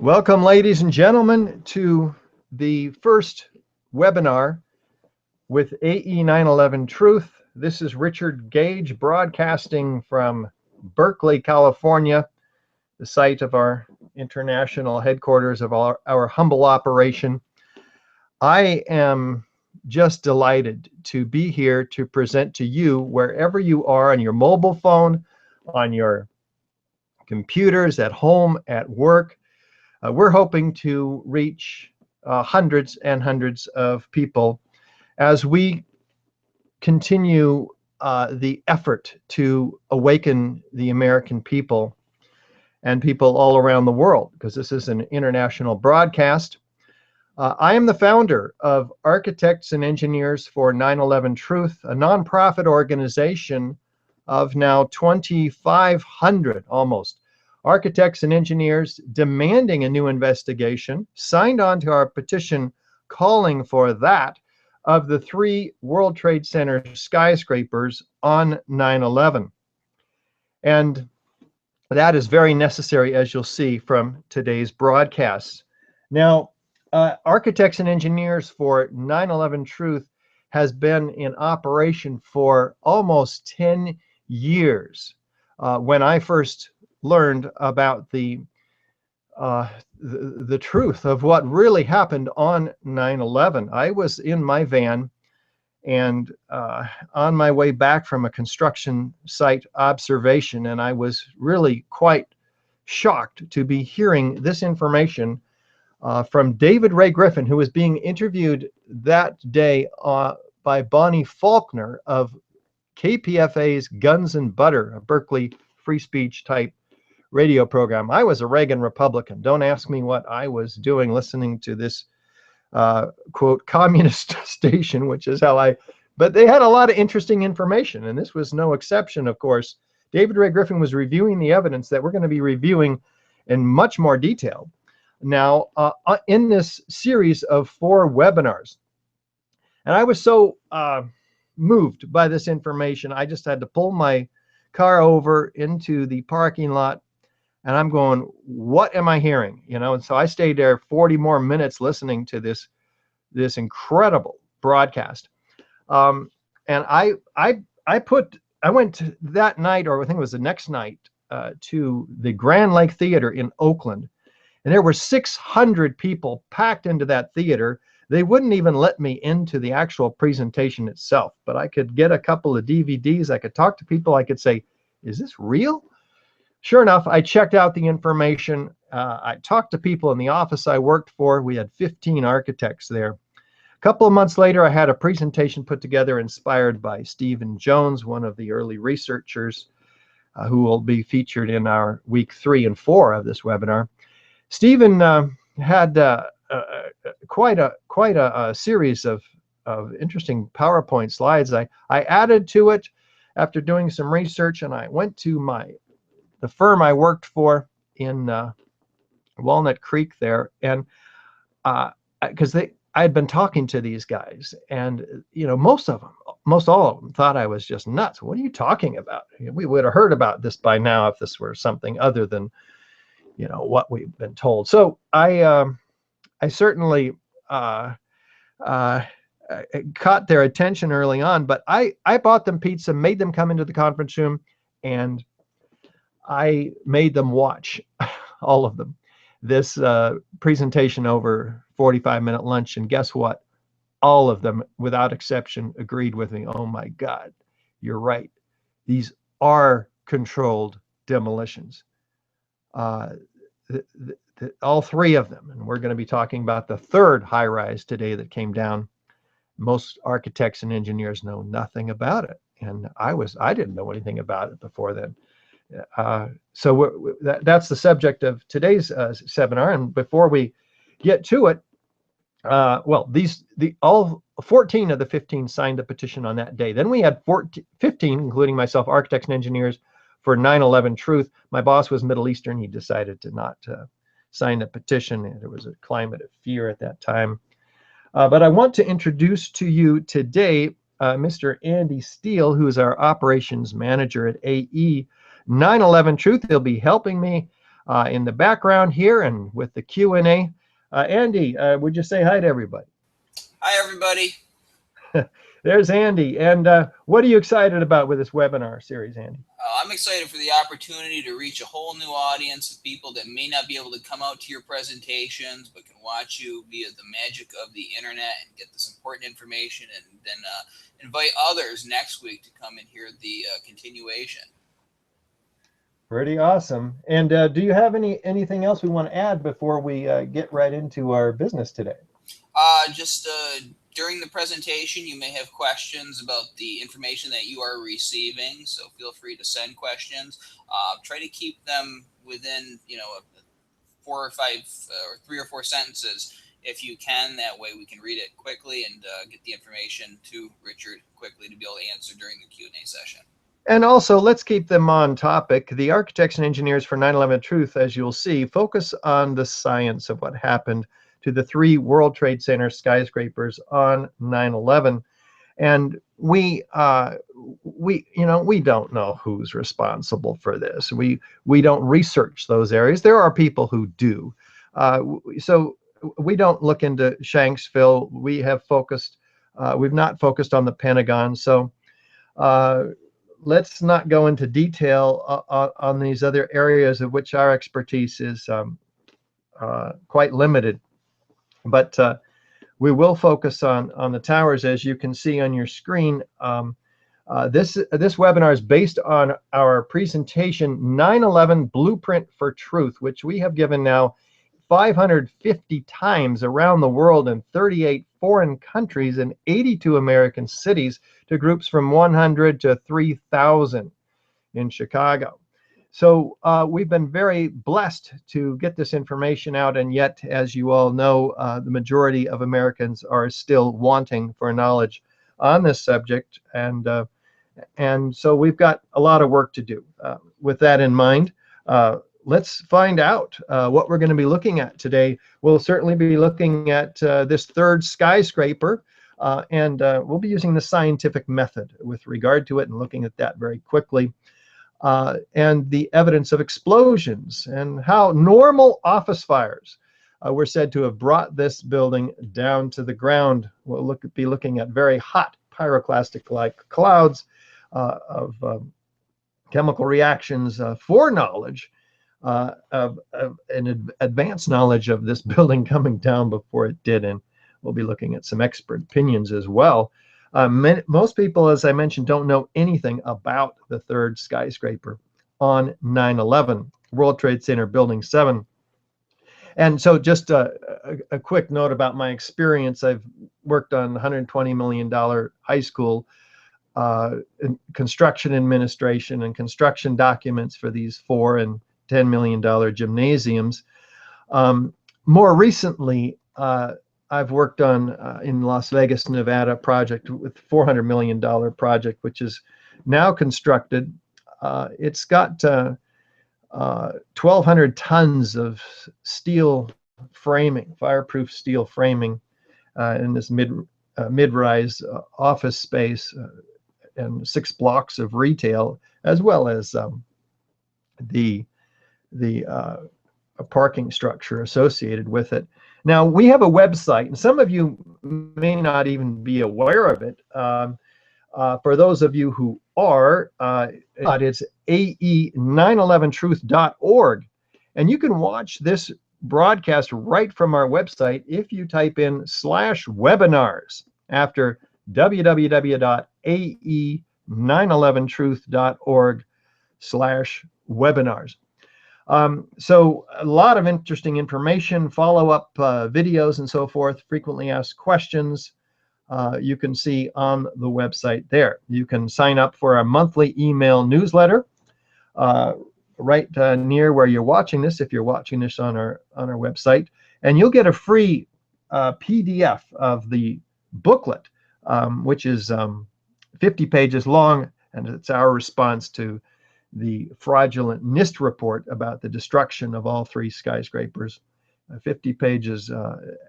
Welcome, ladies and gentlemen, to the first webinar with AE911 Truth. This is Richard Gage broadcasting from Berkeley, California, the site of our international headquarters of our humble operation. I am just delighted to be here to present to you, wherever you are, on your mobile phone, on your computers, at home, at work. We're hoping to reach hundreds and hundreds of people as we continue the effort to awaken the American people and people all around the world, because this is an international broadcast. I am the founder of Architects and Engineers for 9/11 Truth, a nonprofit organization of now 2,500 almost architects and engineers demanding a new investigation, signed on to our petition calling for that of the 3 World Trade Center skyscrapers on 9/11. And that is very necessary, as you'll see from today's broadcast. Now, Architects and Engineers for 9/11 Truth has been in operation for almost 10 years. When I first learned about the truth of what really happened on 9/11. I was in my van and on my way back from a construction site observation, and I was really quite shocked to be hearing this information from David Ray Griffin, who was being interviewed that day by Bonnie Faulkner of KPFA's Guns and Butter, a Berkeley free speech type radio program. I was a Reagan Republican. Don't ask me what I was doing listening to this quote communist station, which is how but they had a lot of interesting information, and this was no exception, of course. David Ray Griffin was reviewing the evidence that we're going to be reviewing in much more detail now in this series of 4 webinars. And I was so moved by this information, I just had to pull my car over into the parking lot, and I'm going, what am I hearing? And so I stayed there 40 more minutes listening to this incredible broadcast. And I went that night, or I think it was the next night, to the Grand Lake Theater in Oakland, and there were 600 people packed into that theater. They wouldn't even let me into the actual presentation itself, but I could get a couple of DVDs. I could talk to people. I could say, is this real? Sure enough, I checked out the information. I talked to people in the office I worked for. We had 15 architects there. A couple of months later, I had a presentation put together inspired by Stephen Jones, one of the early researchers who will be featured in our week 3 and 4 of this webinar. Stephen had quite a series of interesting PowerPoint slides. I added to it after doing some research, and I went to the firm I worked for in Walnut Creek there, and because I had been talking to these guys, and most all of them thought I was just nuts. What are you talking about? We would have heard about this by now if this were something other than what we've been told. So I certainly caught their attention early on, but I bought them pizza, made them come into the conference room, and I made them watch, all of them, this presentation over 45-minute lunch. And guess what? All of them, without exception, agreed with me. Oh my God, you're right. These are controlled demolitions. All 3 of them. And we're going to be talking about the 3rd high-rise today that came down. Most architects and engineers know nothing about it. And I didn't know anything about it before then. So that's the subject of today's seminar. And before we get to it, all 14 of the 15 signed the petition on that day. Then we had 15, including myself, architects and engineers for 9/11 Truth. My boss was Middle Eastern. He decided to not sign the petition. There was a climate of fear at that time. But I want to introduce to you today Mr. Andy Steele, who is our operations manager at AE911 Truth. He'll be helping me in the background here and with the Q&A. Andy, would you say hi to everybody? Hi, everybody. There's Andy. And what are you excited about with this webinar series, Andy? I'm excited for the opportunity to reach a whole new audience of people that may not be able to come out to your presentations, but can watch you via the magic of the internet and get this important information, and then invite others next week to come and hear the continuation. Pretty awesome. And do you have anything else we want to add before we get right into our business today? During the presentation, you may have questions about the information that you are receiving, so feel free to send questions. Try to keep them within, 4 or 5 or 3 or 4 sentences if you can. That way we can read it quickly and get the information to Richard quickly to be able to answer during the Q&A session. And also, let's keep them on topic. The architects and engineers for 9/11 Truth, as you'll see, focus on the science of what happened to the 3 World Trade Center skyscrapers on 9/11. And we don't know who's responsible for this. We don't research those areas. There are people who do. So we don't look into Shanksville. We've not focused on the Pentagon. So let's not go into detail on these other areas of which our expertise is quite limited. But we will focus on the towers, as you can see on your screen. This webinar is based on our presentation, 9/11 Blueprint for Truth, which we have given now 550 times around the world in 38 foreign countries and 82 American cities to groups from 100 to 3,000 in Chicago. So we've been very blessed to get this information out, and yet, as you all know, the majority of Americans are still wanting for knowledge on this subject, and so we've got a lot of work to do. With that in mind, let's find out what we're going to be looking at today. We'll certainly be looking at this 3rd skyscraper, and we'll be using the scientific method with regard to it and looking at that very quickly. And the evidence of explosions and how normal office fires were said to have brought this building down to the ground. We'll be looking at very hot pyroclastic-like clouds of chemical reactions, foreknowledge of an advanced knowledge of this building coming down before it did. And we'll be looking at some expert opinions as well. Most people, as I mentioned, don't know anything about the 3rd skyscraper on 9/11, World Trade Center Building 7. And so just a quick note about my experience. I've worked on $120 million high school construction administration and construction documents for these $4 and $10 million gymnasiums. More recently, I've worked on in Las Vegas, Nevada project with $400 million project, which is now constructed. It's got 1,200 tons of steel framing, fireproof steel framing in this mid-rise office space, and 6 blocks of retail, as well as the parking structure associated with it. Now, we have a website, and some of you may not even be aware of it. For those of you who are, it's AE911Truth.org. And you can watch this broadcast right from our website if you type in /webinars after www.AE911Truth.org/webinars. So a lot of interesting information, follow-up videos and so forth, frequently asked questions. You can see on the website there. You can sign up for a monthly email newsletter right near where you're watching this, if you're watching this on our website, and you'll get a free PDF of the booklet, which is 50 pages long, and it's our response to the fraudulent NIST report about the destruction of all 3 skyscrapers. 50 pages,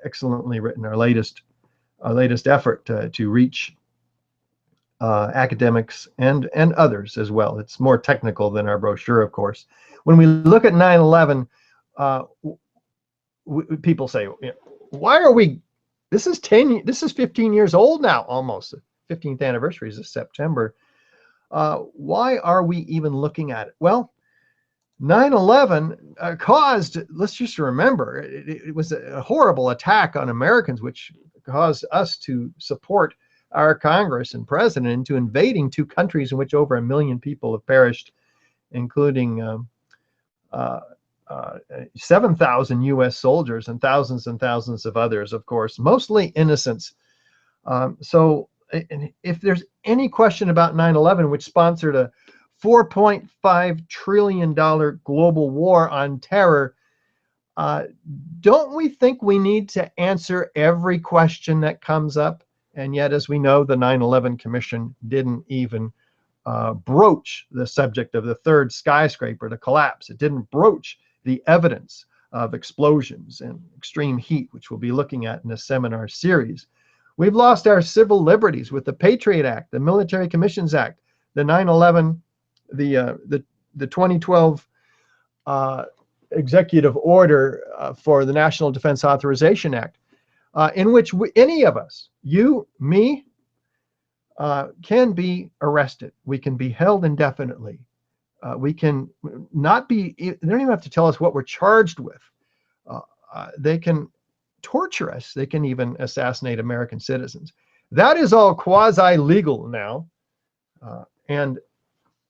excellently written. Our latest effort to reach academics and others as well. It's more technical than our brochure, of course. When we look at 9/11, people say, why are we, this is 15 years old now, almost. The 15th anniversary is this September. Why are we even looking at it? Well, 9/11 caused, let's just remember, it was a horrible attack on Americans, which caused us to support our Congress and president into invading two countries in which over 1 million people have perished, including 7,000 U.S. soldiers and thousands of others, of course, mostly innocents. So if there's any question about 9/11, which sponsored a $4.5 trillion global war on terror, don't we think we need to answer every question that comes up? And yet, as we know, the 9/11 Commission didn't even broach the subject of the third skyscraper to collapse. It didn't broach the evidence of explosions and extreme heat, which we'll be looking at in a seminar series. We've lost our civil liberties with the Patriot Act, the Military Commissions Act, the 9/11, the 2012 executive order for the National Defense Authorization Act, in which any of us, you, me, can be arrested. We can be held indefinitely. We can not be, they don't even have to tell us what we're charged with. They can torture us. They can even assassinate American citizens. That is all quasi-legal now. And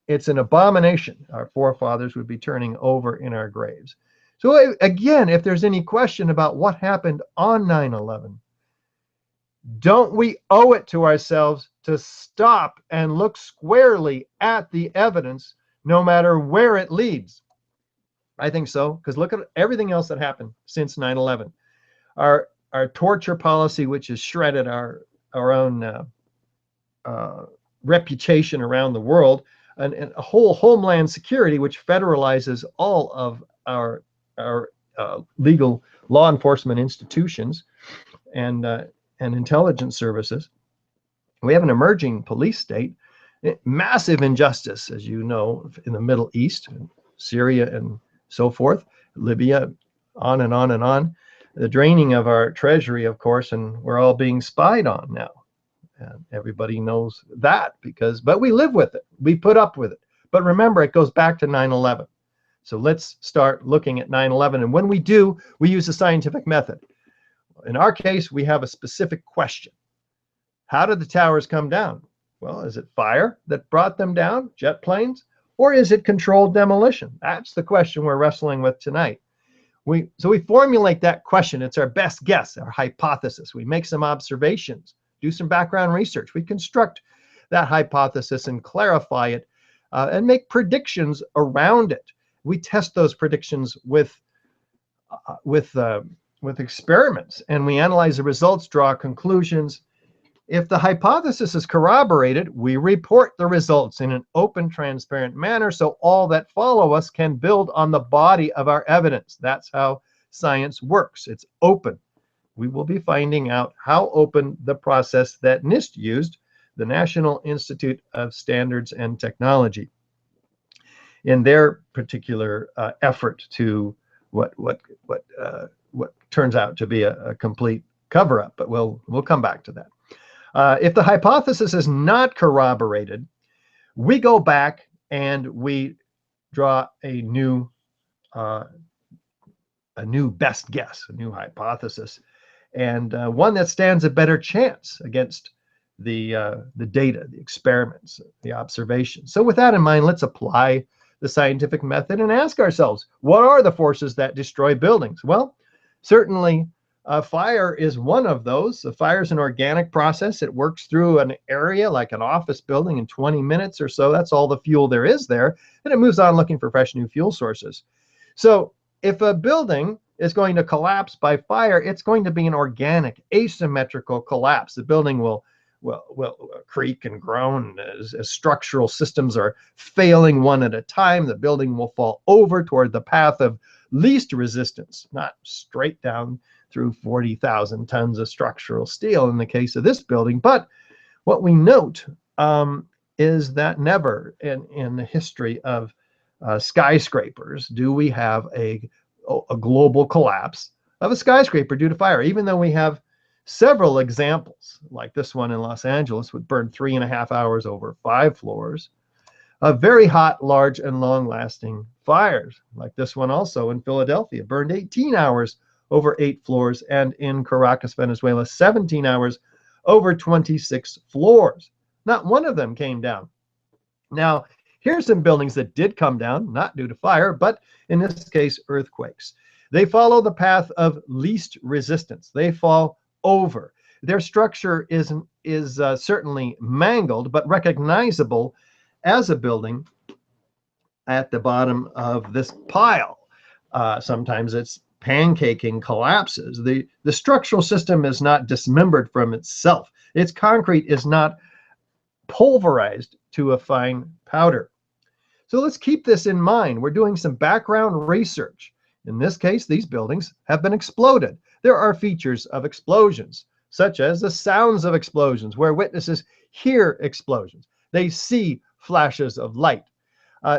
it's an abomination. Our forefathers would be turning over in our graves. So again, if there's any question about what happened on 9/11, don't we owe it to ourselves to stop and look squarely at the evidence, no matter where it leads? I think so, because look at everything else that happened since 9/11. Our torture policy, which has shredded our own reputation around the world, and a whole homeland security, which federalizes all of our legal law enforcement institutions and intelligence services. We have an emerging police state, massive injustice, as you know, in the Middle East, Syria and so forth, Libya, on and on and on. The draining of our treasury, of course, and we're all being spied on now. And everybody knows that but we live with it. We put up with it. But remember, it goes back to 9/11. So let's start looking at 9/11. And when we do, we use a scientific method. In our case, we have a specific question. How did the towers come down? Well, is it fire that brought them down, jet planes, or is it controlled demolition? That's the question we're wrestling with tonight. So we formulate that question. It's our best guess, our hypothesis. We make some observations, do some background research. We construct that hypothesis and clarify it and make predictions around it. We test those predictions with experiments, and we analyze the results, draw conclusions. If the hypothesis is corroborated, we report the results in an open, transparent manner so all that follow us can build on the body of our evidence. That's how science works. It's open. We will be finding out how open the process that NIST used, the National Institute of Standards and Technology, in their particular effort to what turns out to be a complete cover-up. But we'll come back to that. If the hypothesis is not corroborated, we go back and we draw a new best guess, a new hypothesis, and one that stands a better chance against the data, the experiments, the observations. So with that in mind, let's apply the scientific method and ask ourselves, what are the forces that destroy buildings? Well, certainly fire is one of those. The fire is an organic process. It works through an area like an office building in 20 minutes or so. That's all the fuel there is there. And it moves on looking for fresh new fuel sources. So if a building is going to collapse by fire, it's going to be an organic, asymmetrical collapse. The building will creak and groan as structural systems are failing one at a time. The building will fall over toward the path of least resistance, not straight down through 40,000 tons of structural steel in the case of this building. But what we note is that never in the history of skyscrapers do we have a global collapse of a skyscraper due to fire, even though we have several examples, like this one in Los Angeles, would burn 3.5 hours over 5 floors, of very hot, large, and long-lasting fires, like this one also in Philadelphia, burned 18 hours over 8 floors, and in Caracas, Venezuela, 17 hours over 26 floors. Not one of them came down. Now, here's some buildings that did come down, not due to fire, but in this case, earthquakes. They follow the path of least resistance. They fall over. Their structure is certainly mangled, but recognizable as a building at the bottom of this pile. Sometimes it's pancaking collapses. The structural system is not dismembered from itself. Its concrete is not pulverized to a fine powder. So let's keep this in mind. We're doing some background research. In this case, these buildings have been exploded. There are features of explosions, such as the sounds of explosions, where witnesses hear explosions. They see flashes of light.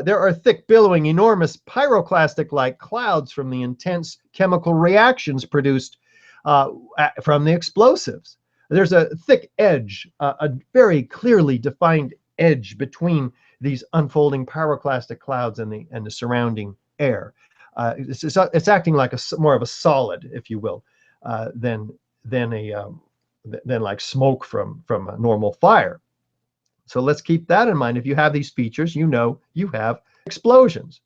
There are thick, billowing, enormous pyroclastic-like clouds from the intense chemical reactions produced from the explosives. There's a thick edge, a very clearly defined edge between these unfolding pyroclastic clouds and the surrounding air. It's acting like more of a solid, if you will, than like smoke from a normal fire. So let's keep that in mind. If you have these features, you know you have explosions.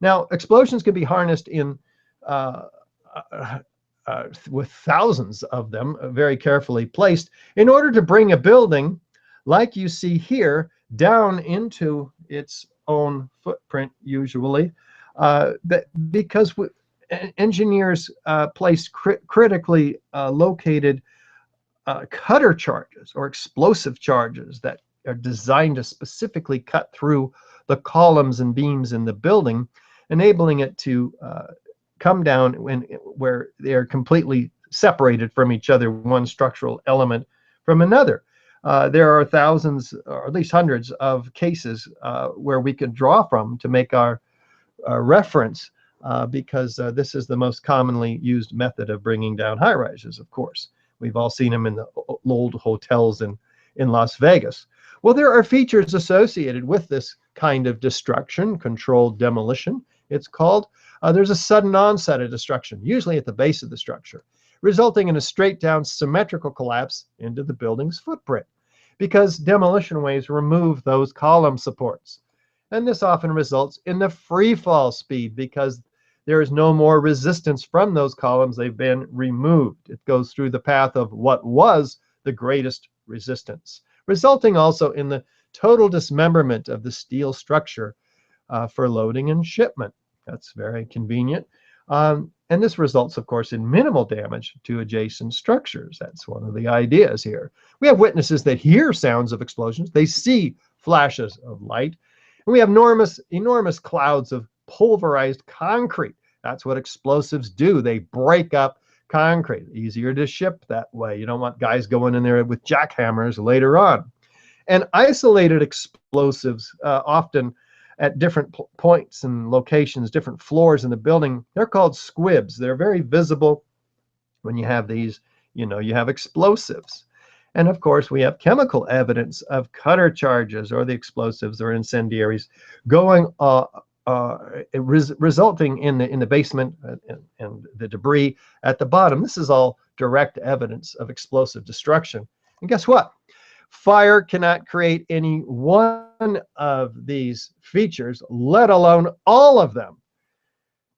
Now, explosions can be harnessed in with thousands of them very carefully placed in order to bring a building, like you see here, down into its own footprint, usually, because engineers place critically located cutter charges or explosive charges that are designed to specifically cut through the columns and beams in the building, enabling it to come down where they are completely separated from each other, one structural element from another. There are thousands, or at least hundreds, of cases where we could draw from to make our reference, because this is the most commonly used method of bringing down high-rises, of course. We've all seen them in the old hotels in Las Vegas. Well, there are features associated with this kind of destruction, controlled demolition, it's called. There's a sudden onset of destruction, usually at the base of the structure, resulting in a straight-down symmetrical collapse into the building's footprint, because demolition waves remove those column supports. And this often results in the free fall speed, because there is no more resistance from those columns. They've been removed. It goes through the path of what was the greatest resistance, resulting also in the total dismemberment of the steel structure for loading and shipment. That's very convenient. And this results, of course, in minimal damage to adjacent structures. That's one of the ideas here. We have witnesses that hear sounds of explosions. They see flashes of light. And we have enormous clouds of pulverized concrete. That's what explosives do. They break up concrete. Easier to ship that way. You don't want guys going in there with jackhammers later on. And isolated explosives, often at different points and locations, different floors in the building, they're called squibs. They're very visible when you have these, you have explosives. And of course, we have chemical evidence of cutter charges or the explosives or incendiaries going, resulting in the basement and the debris at the bottom. This is all direct evidence of explosive destruction. And guess what? Fire cannot create any one of these features, let alone all of them.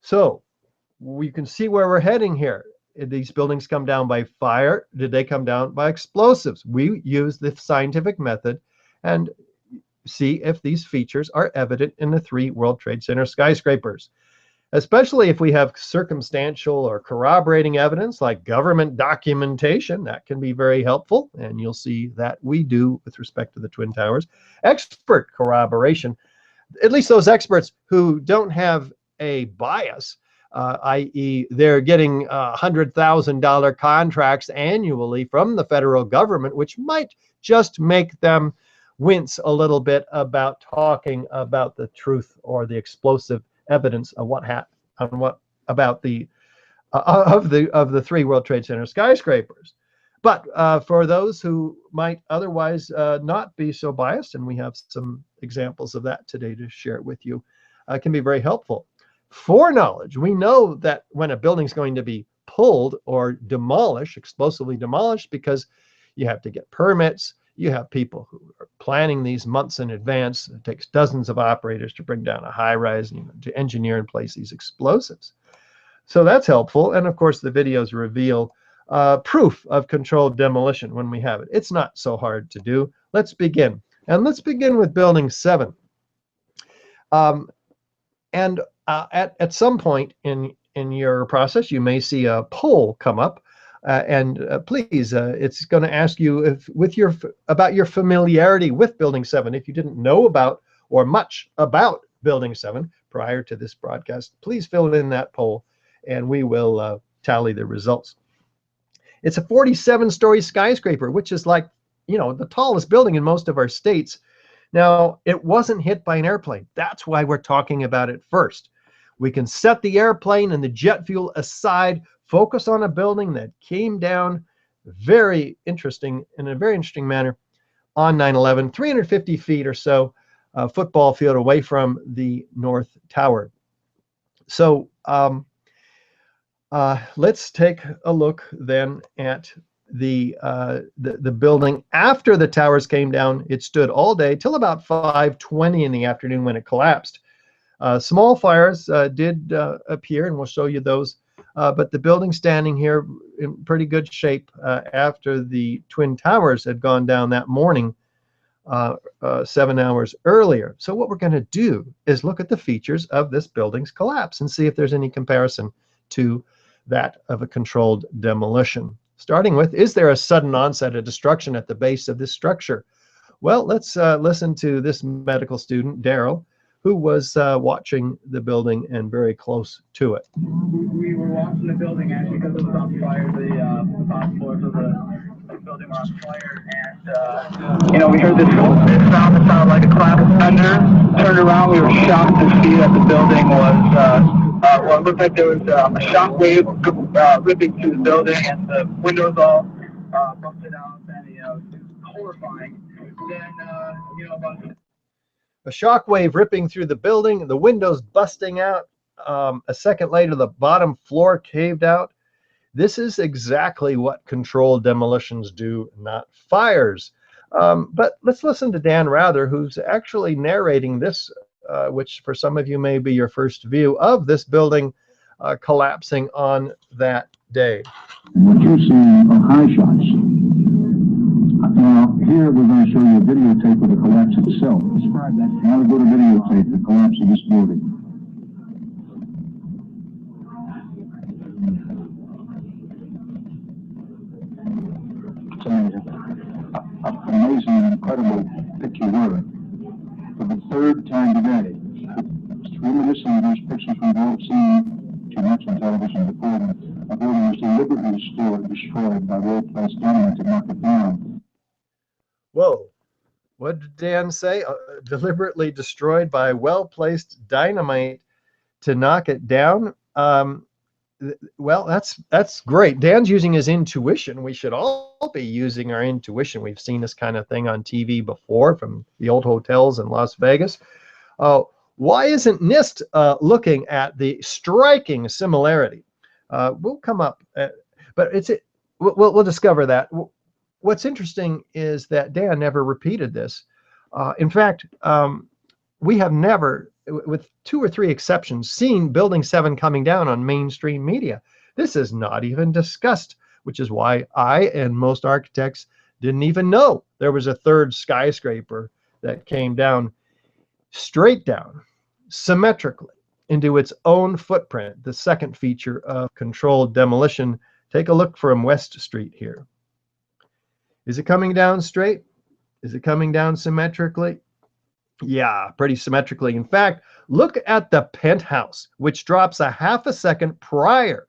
So we can see where we're heading here. Did these buildings come down by fire? Did they come down by explosives? We use the scientific method and see if these features are evident in the 3 World Trade Center skyscrapers. Especially if we have circumstantial or corroborating evidence like government documentation, that can be very helpful, and you'll see that we do with respect to the Twin Towers. Expert corroboration, at least those experts who don't have a bias, i.e. they're getting $100,000 contracts annually from the federal government, which might just make them wince a little bit about talking about the truth or the explosive evidence of what about the of the 3 World Trade Center skyscrapers. But for those who might otherwise not be so biased, and we have some examples of that today to share with you, can be very helpful. Foreknowledge. We know that when a building's going to be pulled or demolished, explosively demolished, because you have to get permits, you have people who are planning these months in advance. It takes dozens of operators to bring down a high-rise, to engineer and place these explosives. So that's helpful. And of course, the videos reveal proof of controlled demolition when we have it. It's not so hard to do. Let's begin. And let's begin with building 7. At some point in your process, you may see a poll come up. Please, it's going to ask you about your familiarity with Building 7. If you didn't know about or much about Building 7 prior to this broadcast, please fill in that poll, and we will tally the results. It's a 47-story skyscraper, which is like, the tallest building in most of our states. Now, it wasn't hit by an airplane. That's why we're talking about it first. We can set the airplane and the jet fuel aside, focus on a building that came down in a very interesting manner on 9/11, 350 feet or so, football field away from the North Tower. So let's take a look then at the building after the towers came down. It stood all day till about 5:20 in the afternoon when it collapsed. Small fires did appear, and we'll show you those. But the building standing here in pretty good shape after the Twin Towers had gone down that morning, 7 hours earlier. So what we're going to do is look at the features of this building's collapse and see if there's any comparison to that of a controlled demolition. Starting with, is there a sudden onset of destruction at the base of this structure? Well, let's listen to this medical student, Daryl, who was watching the building and very close to it. We were watching the building actually because it was on fire. The top floors of the building were on fire, and we heard this sound that sounded like a clap of thunder. Turned around, we were shocked to see that the building was it looked like there was a shock wave ripping through the building, and the windows all busted out, and it was horrifying. Then about a shock wave ripping through the building, the windows busting out. A second later, the bottom floor caved out. This is exactly what controlled demolitions do, not fires. But let's listen to Dan Rather, who's actually narrating this, which for some of you may be your first view of this building collapsing on that day. What you're seeing are high shots. Now, here we're going to show you a videotape of the collapse itself. Describe that. Now we go to videotape the collapse of this building. It's amazing. Amazing and incredible picture word. For the 3rd time today, it's reminiscent of those pictures we've all seen too much on television before. A building was deliberately destroyed by well-placed dynamite to knock it down. Whoa, what did Dan say? Deliberately destroyed by well-placed dynamite to knock it down? Well, that's great. Dan's using his intuition. We should all be using our intuition. We've seen this kind of thing on TV before from the old hotels in Las Vegas. Why isn't NIST looking at the striking similarity? We'll come up, but we'll discover that. What's interesting is that Dan never repeated this. In fact, we have never, with 2 or 3 exceptions, seen Building 7 coming down on mainstream media. This is not even discussed, which is why I and most architects didn't even know there was a 3rd skyscraper that came down, straight down, symmetrically, into its own footprint, the second feature of controlled demolition. Take a look from West Street here. Is it coming down straight? Is it coming down symmetrically? Yeah, pretty symmetrically. In fact, look at the penthouse, which drops a half a second prior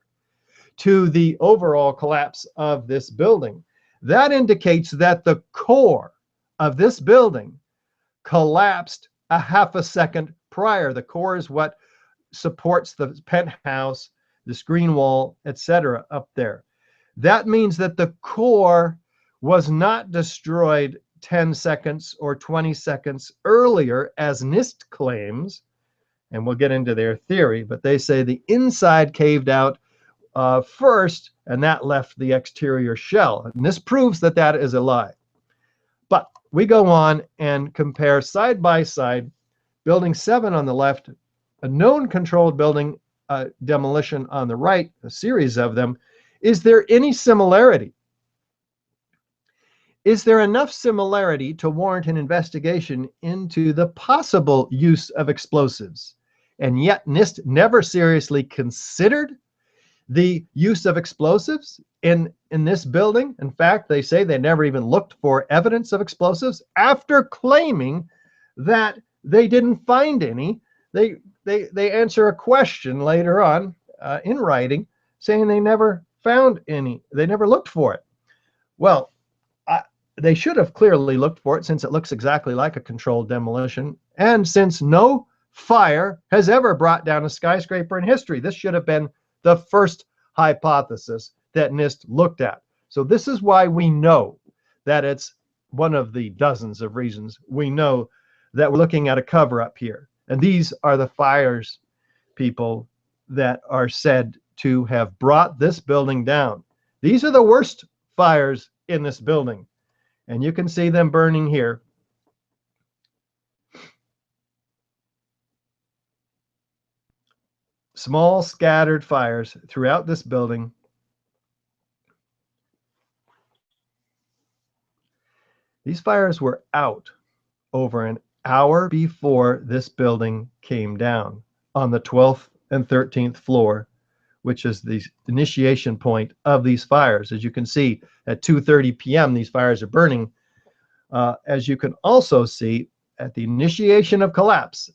to the overall collapse of this building. That indicates that the core of this building collapsed a half a second prior. The core is what supports the penthouse, the screen wall, etc. up there. That means that the core was not destroyed 10 seconds or 20 seconds earlier, as NIST claims, and we'll get into their theory, but they say the inside caved out first, and that left the exterior shell. And this proves that that is a lie. But we go on and compare side by side, building 7 on the left, a known controlled building demolition on the right, a series of them. Is there any similarity? Is there enough similarity to warrant an investigation into the possible use of explosives? And yet NIST never seriously considered the use of explosives in this building. In fact, they say they never even looked for evidence of explosives after claiming that they didn't find any. They answer a question later on in writing saying they never found any. They never looked for it. Well, they should have clearly looked for it, since it looks exactly like a controlled demolition, and since no fire has ever brought down a skyscraper in history. This should have been the first hypothesis that NIST looked at. So this is why we know that it's one of the dozens of reasons we know that we're looking at a cover-up here. And these are the fires, people, that are said to have brought this building down. These are the worst fires in this building. And you can see them burning here. Small scattered fires throughout this building. These fires were out over an hour before this building came down on the 12th and 13th floor, which is the initiation point of these fires. As you can see, at 2:30 p.m., these fires are burning. As you can also see, at the initiation of collapse,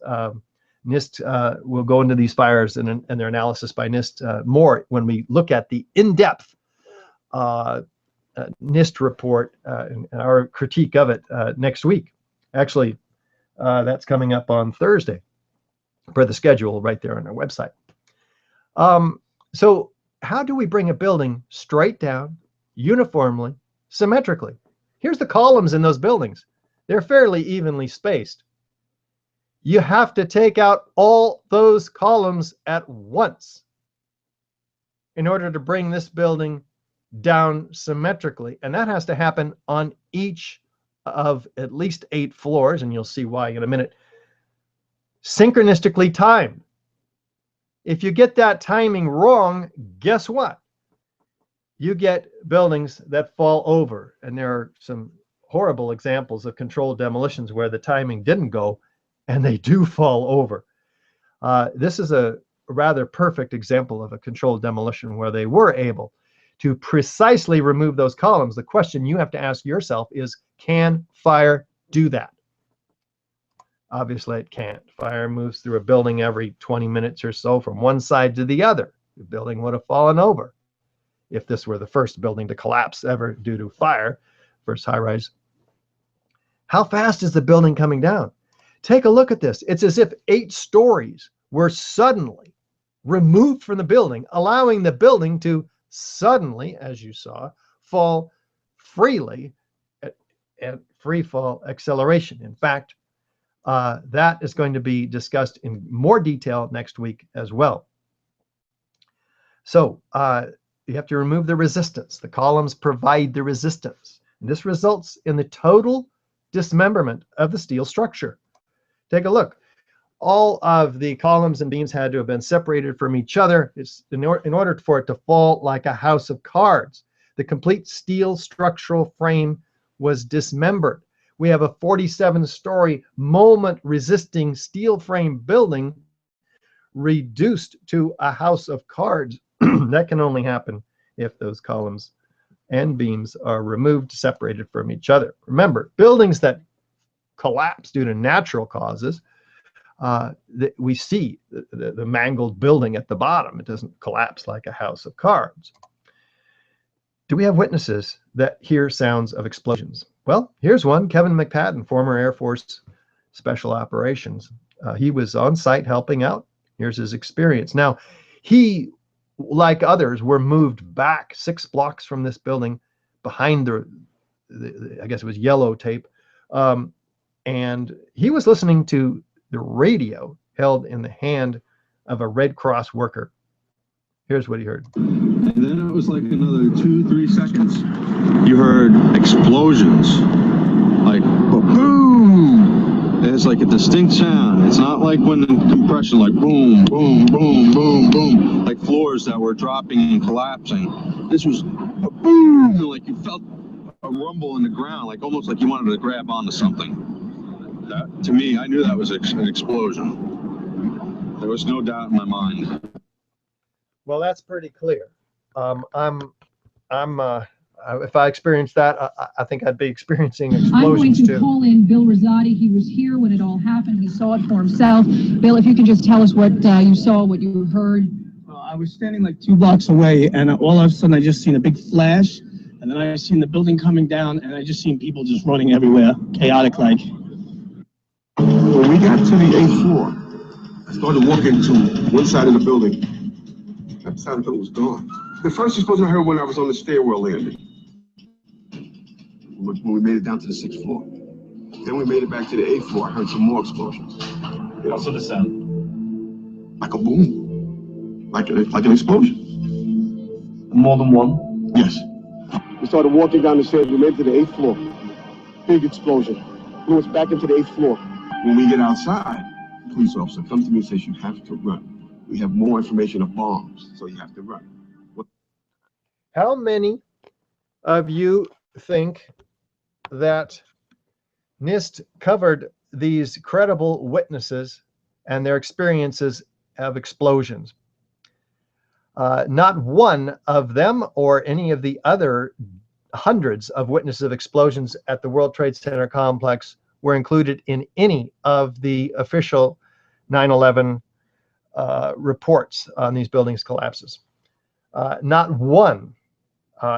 NIST will go into these fires and their analysis by NIST more when we look at the in-depth NIST report and our critique of it next week. Actually, that's coming up on Thursday per the schedule right there on our website. So how do we bring a building straight down, uniformly, symmetrically? Here's the columns in those buildings. They're fairly evenly spaced. You have to take out all those columns at once in order to bring this building down symmetrically. And that has to happen on each of at least 8 floors, and you'll see why in a minute. Synchronistically timed. If you get that timing wrong, guess what? You get buildings that fall over. And there are some horrible examples of controlled demolitions where the timing didn't go and they do fall over. This is a rather perfect example of a controlled demolition where they were able to precisely remove those columns. The question you have to ask yourself is, can fire do that? Obviously, it can't. Fire moves through a building every 20 minutes or so from one side to the other. The building would have fallen over if this were the first building to collapse ever due to fire, first high-rise. How fast is the building coming down? Take a look at this. It's as if 8 stories were suddenly removed from the building, allowing the building to suddenly, as you saw, fall freely at free fall acceleration. In fact, that is going to be discussed in more detail next week as well. So you have to remove the resistance. The columns provide the resistance. And this results in the total dismemberment of the steel structure. Take a look. All of the columns and beams had to have been separated from each other in order for it to fall like a house of cards. The complete steel structural frame was dismembered. We have a 47-story moment-resisting steel frame building reduced to a house of cards. That can only happen if those columns and beams are removed, separated from each other. Remember, buildings that collapse due to natural causes, we see the mangled building at the bottom. It doesn't collapse like a house of cards. Do we have witnesses that hear sounds of explosions? Well, here's one, Kevin McPadden, former Air Force special operations. He was on site helping out. Here's his experience. Now, he, like others, were moved back 6 blocks from this building behind the I guess it was yellow tape. And he was listening to the radio held in the hand of a Red Cross worker. Here's what he heard. And then it was like another 2-3 seconds. You heard explosions, like boom. It's like a distinct sound. It's not like when the compression, like boom, boom, boom, boom, boom, like floors that were dropping and collapsing. This was a boom, like you felt a rumble in the ground, like almost like you wanted to grab onto something. That, to me, I knew that was an explosion. There was no doubt in my mind. Well, that's pretty clear. If I experienced that, I think I'd be experiencing explosions too. I'm going to call in Bill Rosati. He was here when it all happened. He saw it for himself. Bill, if you could just tell us what you saw, what you heard. I was standing like 2 blocks away, and all of a sudden I just seen a big flash, and then I seen the building coming down, and I just seen people just running everywhere, chaotic like. When we got to the 8th floor, I started walking to one side of the building. That side of the building was gone. The first explosion I heard when I was on the stairwell landing. When we made it down to the 6th floor. Then we made it back to the 8th floor. I heard some more explosions. Also the sound. Like a boom. Like an explosion. More than one? Yes. We started walking down the stairs. We made it to the 8th floor. Big explosion. Blew us back into the 8th floor. When we get outside, the police officer comes to me and says, you have to run. We have more information of bombs, so you have to run. How many of you think that NIST covered these credible witnesses and their experiences of explosions? Not one of them or any of the other hundreds of witnesses of explosions at the World Trade Center complex were included in any of the official 9/11 reports on these buildings collapses. Not one.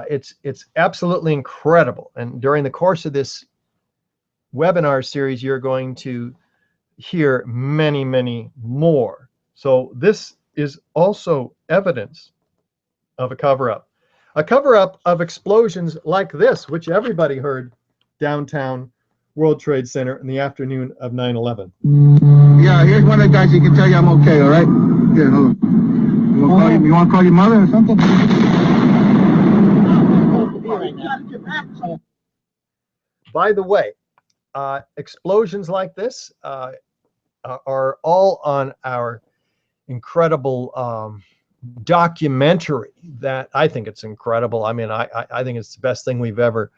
It's absolutely incredible. And during the course of this webinar series, you're going to hear many, many more. So this is also evidence of a cover-up. A cover-up of explosions like this, which everybody heard downtown World Trade Center in the afternoon of 9/11. Yeah, here's one of the guys. He can tell you I'm okay, all right? Here, hold on. You want to call your mother or something? By the way, explosions like this are all on our incredible documentary that I think it's incredible. I mean, I think it's the best thing we've ever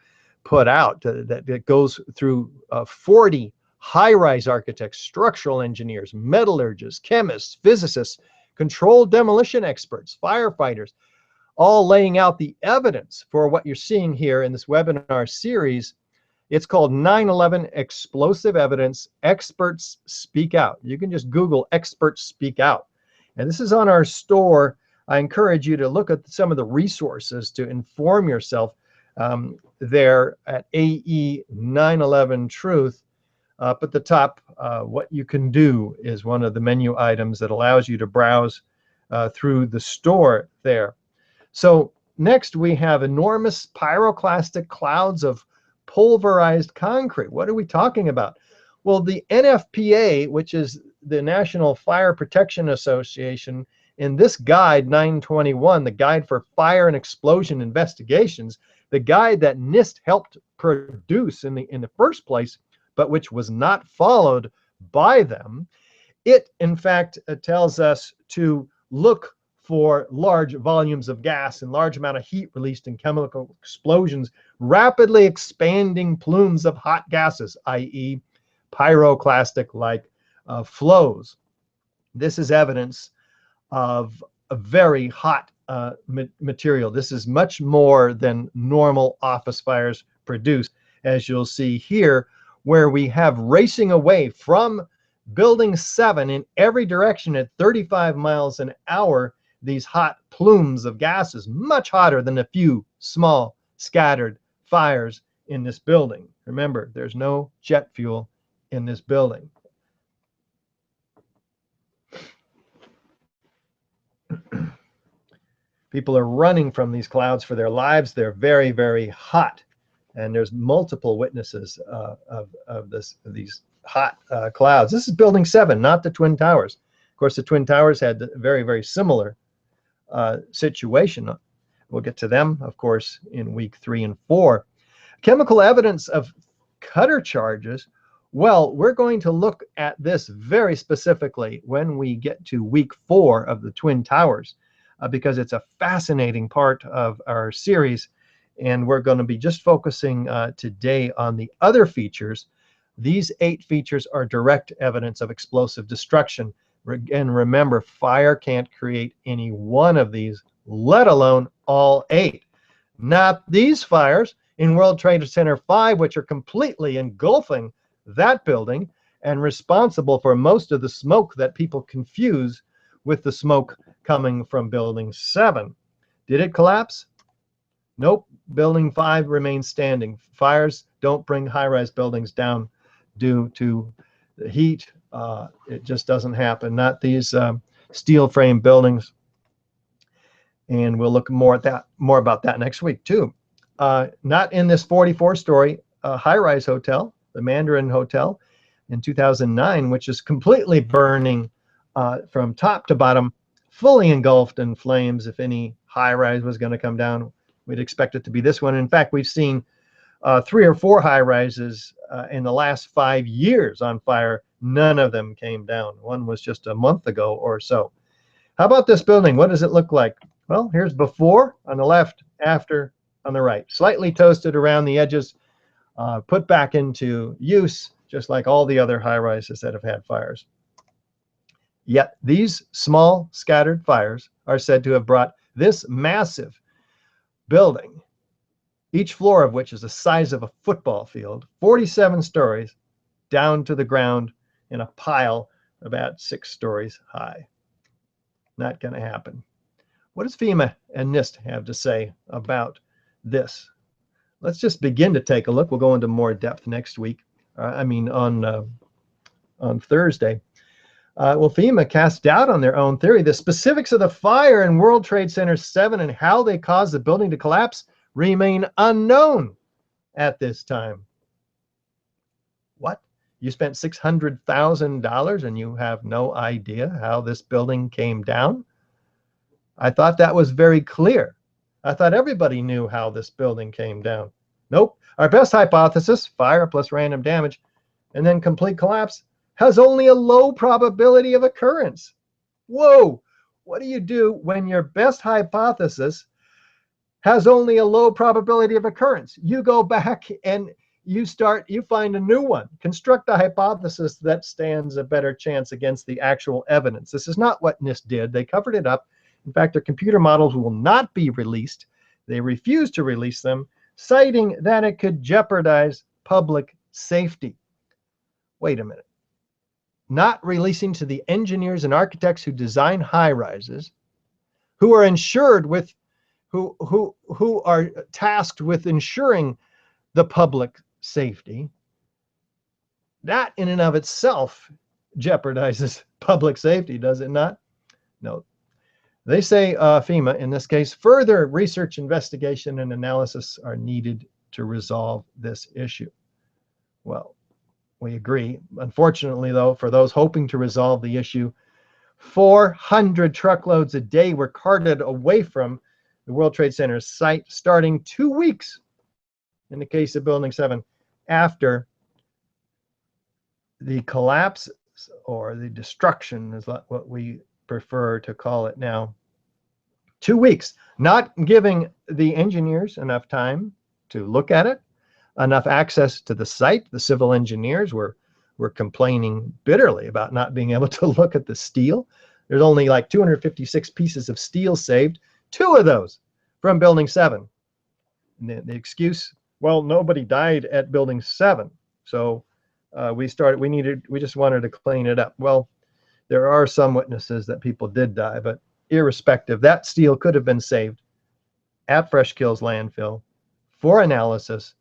put out that goes through 40 high-rise architects, structural engineers, metallurgists, chemists, physicists, controlled demolition experts, firefighters, all laying out the evidence for what you're seeing here in this webinar series. It's called 9/11 Explosive Evidence, Experts Speak Out. You can just Google Experts Speak Out. And this is on our store. I encourage you to look at some of the resources to inform yourself there at AE911 Truth. Up at the top, what you can do is one of the menu items that allows you to browse through the store there. So next we have enormous pyroclastic clouds of pulverized concrete. What are we talking about? Well, the NFPA, which is the National Fire Protection Association, in this guide 921, the Guide for Fire and Explosion Investigations, the guide that NIST helped produce in the first place, but which was not followed by them, it in fact tells us to look for large volumes of gas and large amount of heat released in chemical explosions, rapidly expanding plumes of hot gases, i.e. pyroclastic-like flows. This is evidence of a very hot material. This is much more than normal office fires produce, as you'll see here, where we have racing away from Building 7 in every direction at 35 miles an hour, these hot plumes of gases, much hotter than a few small scattered fires in this building. Remember, there's no jet fuel in this building. People are running from these clouds for their lives. They're very, very hot. And there's multiple witnesses of these hot clouds. This is building 7, not the Twin Towers. Of course, the Twin Towers had a very, very similar situation. We'll get to them, of course, in week 3 and 4. Chemical evidence of cutter charges. Well, we're going to look at this very specifically when we get to week 4 of the Twin Towers, because it's a fascinating part of our series. And we're going to be just focusing today on the other features. These 8 features are direct evidence of explosive destruction. And remember, fire can't create any one of these, let alone all 8. Not these fires in World Trade Center 5, which are completely engulfing that building and responsible for most of the smoke that people confuse with the smoke coming from Building 7. Did it collapse? Nope. Building 5 remains standing. Fires don't bring high-rise buildings down due to the heat. It just doesn't happen. Not these steel frame buildings. And we'll look more about that next week too. Not in this 44-story high-rise hotel, the Mandarin Hotel in 2009, which is completely burning from top to bottom, fully engulfed in flames. If any high-rise was going to come down, we'd expect it to be this one. In fact, we've seen 3 or 4 high-rises in the last 5 years on fire. None of them came down. One was just a month ago or so. How about this building? What does it look like? Well, here's before on the left, after on the right. Slightly toasted around the edges, put back into use, just like all the other high-rises that have had fires. Yet these small scattered fires are said to have brought this massive building, each floor of which is the size of a football field, 47 stories, down to the ground in a pile about 6 stories high. Not going to happen. What does FEMA and NIST have to say about this? Let's just begin to take a look. We'll go into more depth next week. On Thursday. Well, FEMA cast doubt on their own theory. The specifics of the fire in World Trade Center 7 and how they caused the building to collapse remain unknown at this time. What? You spent $600,000 and you have no idea how this building came down? I thought that was very clear. I thought everybody knew how this building came down. Nope. Our best hypothesis, fire plus random damage, and then complete collapse, has only a low probability of occurrence. Whoa! What do you do when your best hypothesis has only a low probability of occurrence? You go back and you find a new one. Construct a hypothesis that stands a better chance against the actual evidence. This is not what NIST did. They covered it up. In fact, their computer models will not be released. They refuse to release them, citing that it could jeopardize public safety. Wait a minute. Not releasing to the engineers and architects who design high-rises, who are insured with, who are tasked with ensuring the public safety. That in and of itself jeopardizes public safety, does it not? No. They say, FEMA, in this case, further research, investigation, and analysis are needed to resolve this issue. Well, we agree. Unfortunately, though, for those hoping to resolve the issue, 400 truckloads a day were carted away from the World Trade Center site starting 2 weeks, in the case of Building 7, after the collapse or the destruction is what we prefer to call it now. 2 weeks, not giving the engineers enough time to look at it, enough access to the site. The civil engineers were complaining bitterly about not being able to look at the steel. There's only like 256 pieces of steel saved, 2 of those from Building 7. And the excuse, well, nobody died at Building 7, so we just wanted to clean it up. Well, there are some witnesses that people did die, but irrespective, that steel could have been saved at Fresh Kills landfill for analysis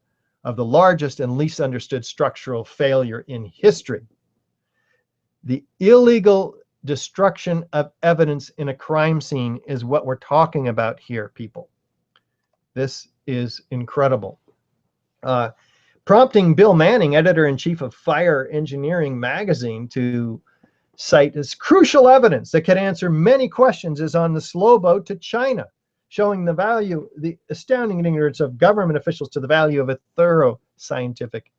of the largest and least understood structural failure in history. The illegal destruction of evidence in a crime scene is what we're talking about here, people. This is incredible. Prompting Bill Manning, editor-in-chief of Fire Engineering magazine, to cite as crucial evidence that could answer many questions is on the slow boat to China, showing the astounding ignorance of government officials to the value of a thorough scientific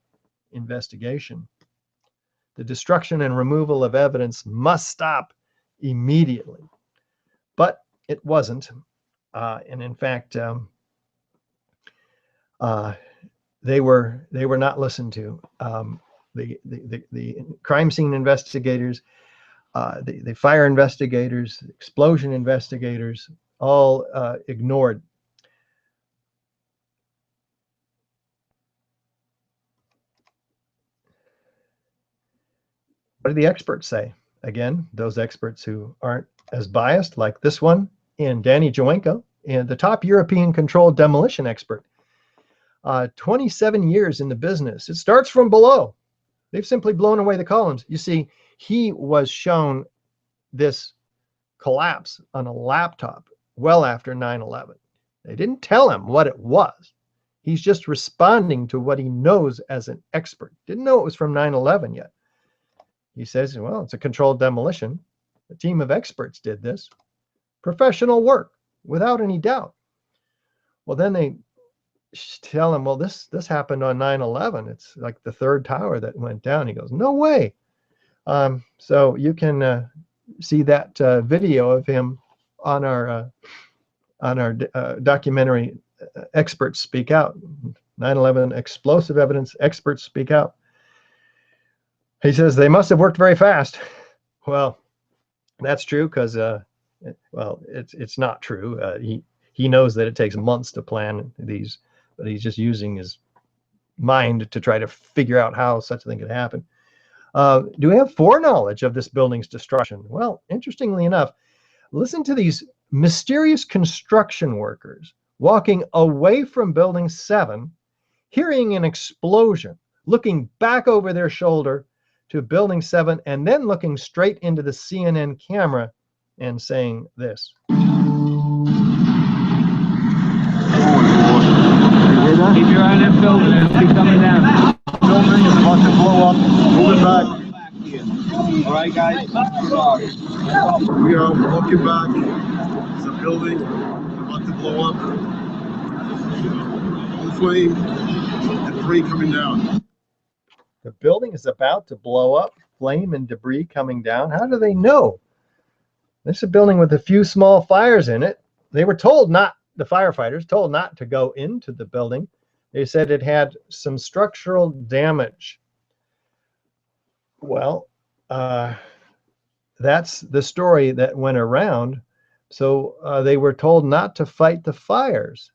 investigation. The destruction and removal of evidence must stop immediately. But it wasn't. And in fact, they were not listened to. The crime scene investigators, the fire investigators, explosion investigators, all ignored. What do the experts say? Again, those experts who aren't as biased, like this one, and Danny Jowenko, and the top European controlled demolition expert. 27 years in the business. It starts from below. They've simply blown away the columns. You see, he was shown this collapse on a laptop well after 9/11. They didn't tell him what it was. He's just responding to what he knows as an expert. Didn't know it was from 9/11 yet. He says, well, it's a controlled demolition. A team of experts did this. Professional work, without any doubt. Well, then they tell him, well, this happened on 9/11. It's like the third tower that went down. He goes, no way. So you can see that video of him on our documentary, Experts Speak Out. 9/11 explosive evidence, experts speak out. He says they must have worked very fast. Well, that's true because, well, it's not true. He knows that it takes months to plan these, but he's just using his mind to try to figure out how such a thing could happen. Do we have foreknowledge of this building's destruction? Well, interestingly enough, listen to these mysterious construction workers walking away from Building 7, hearing an explosion, looking back over their shoulder to Building 7, and then looking straight into the CNN camera and saying this. Keep your eye on that building, it'll be coming down. Building is about to blow up. Moving back. All right, guys. We are walking back. It's a building about to blow up. One flame and 3 coming down. The building is about to blow up, flame and debris coming down. How do they know? This is a building with a few small fires in it. They were told not, the firefighters told not to go into the building. They said it had some structural damage. Well, that's the story that went around. So they were told not to fight the fires.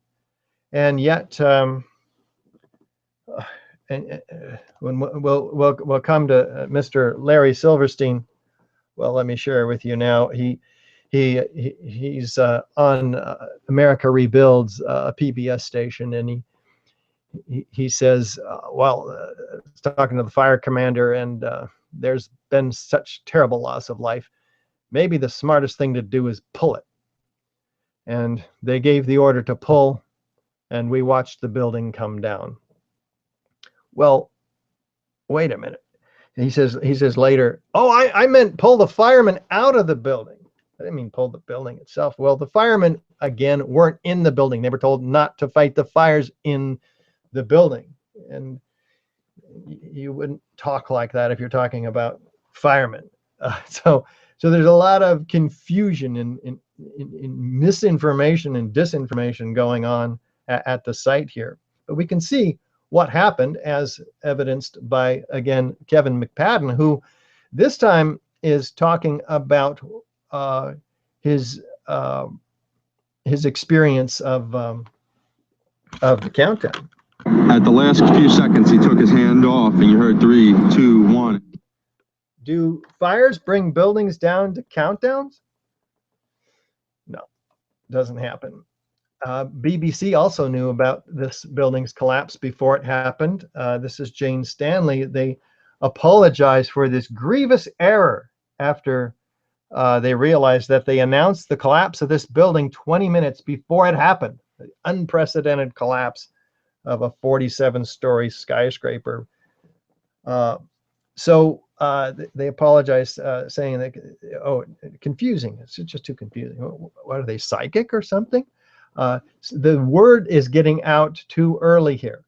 And yet, when we'll come to Mr. Larry Silverstein. Well, let me share with you now. He's on America Rebuilds, a PBS station, and he says, talking to the fire commander, and there's been such terrible loss of life. Maybe the smartest thing to do is pull it. And they gave the order to pull, and we watched the building come down. Well, wait a minute. He says later, oh, I meant pull the firemen out of the building. I didn't mean pull the building itself. Well, the firemen, again, weren't in the building. They were told not to fight the fires in the building. And you wouldn't talk like that if you're talking about firemen. So there's a lot of confusion in misinformation and disinformation going on at the site here. But we can see what happened, as evidenced by, again, Kevin McPadden, who this time is talking about his experience of the countdown. At the last few seconds, he took his hand off, and you heard 3, 2, 1. Do fires bring buildings down to countdowns? No, doesn't happen. BBC also knew about this building's collapse before it happened. This is Jane Stanley. They apologized for this grievous error after they realized that they announced the collapse of this building 20 minutes before it happened. The unprecedented collapse of a 47-story skyscraper. So they apologized, saying that, oh, confusing. It's just too confusing. What are they, psychic or something? The word is getting out too early here.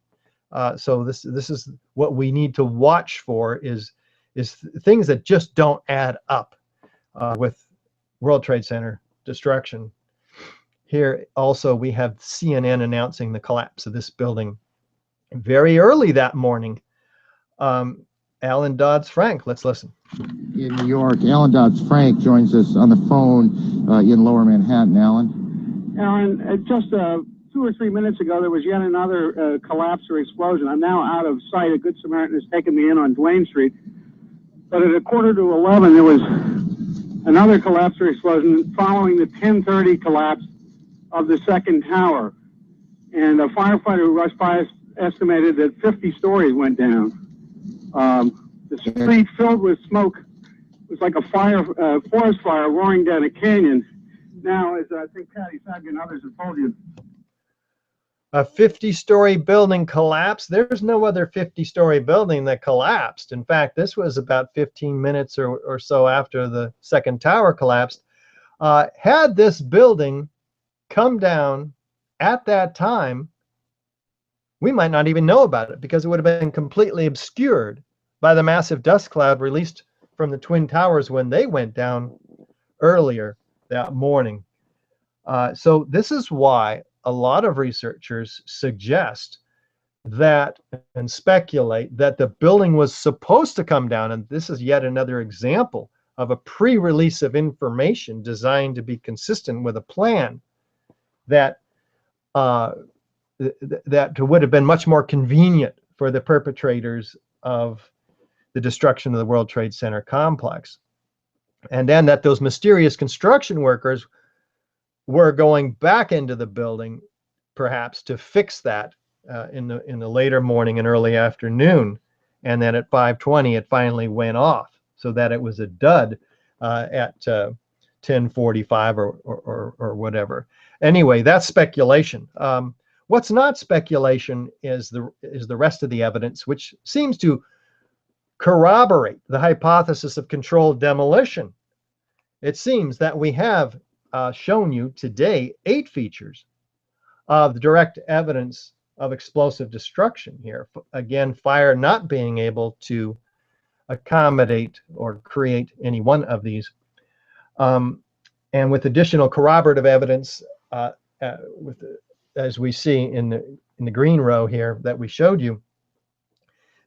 So this is what we need to watch for is things that just don't add up with World Trade Center destruction. Here also we have CNN announcing the collapse of this building very early that morning. Alan Dodds-Frank, let's listen. In New York, Alan Dodds-Frank joins us on the phone in Lower Manhattan. Alan, just 2 or 3 minutes ago, there was yet another collapse or explosion. I'm now out of sight. A Good Samaritan has taken me in on Duane Street. But at 11:15, there was another collapse or explosion following the 10:30 collapse of the second tower. And a firefighter who rushed by estimated that 50 stories went down. The street filled with smoke. It was like a forest fire roaring down a canyon. Now, as I think Patty Sabia and others have told you, a 50-story building collapsed. There's no other 50-story building that collapsed. In fact, this was about 15 minutes or so after the second tower collapsed. Had this building come down at that time, we might not even know about it because it would have been completely obscured by the massive dust cloud released from the Twin Towers when they went down earlier that morning. So this is why a lot of researchers suggest that and speculate that the building was supposed to come down, and this is yet another example of a pre-release of information designed to be consistent with a plan that that would have been much more convenient for the perpetrators of the destruction of the World Trade Center complex. And then that those mysterious construction workers were going back into the building, perhaps to fix that in the later morning and early afternoon. And then at 5:20, it finally went off, so that it was a dud at 10:45 or whatever. Anyway, that's speculation. What's not speculation is the rest of the evidence, which seems to corroborate the hypothesis of controlled demolition. It seems that we have shown you today 8 features of the direct evidence of explosive destruction here. Again, fire not being able to accommodate or create any one of these. And with additional corroborative evidence, as we see in the green row here that we showed you,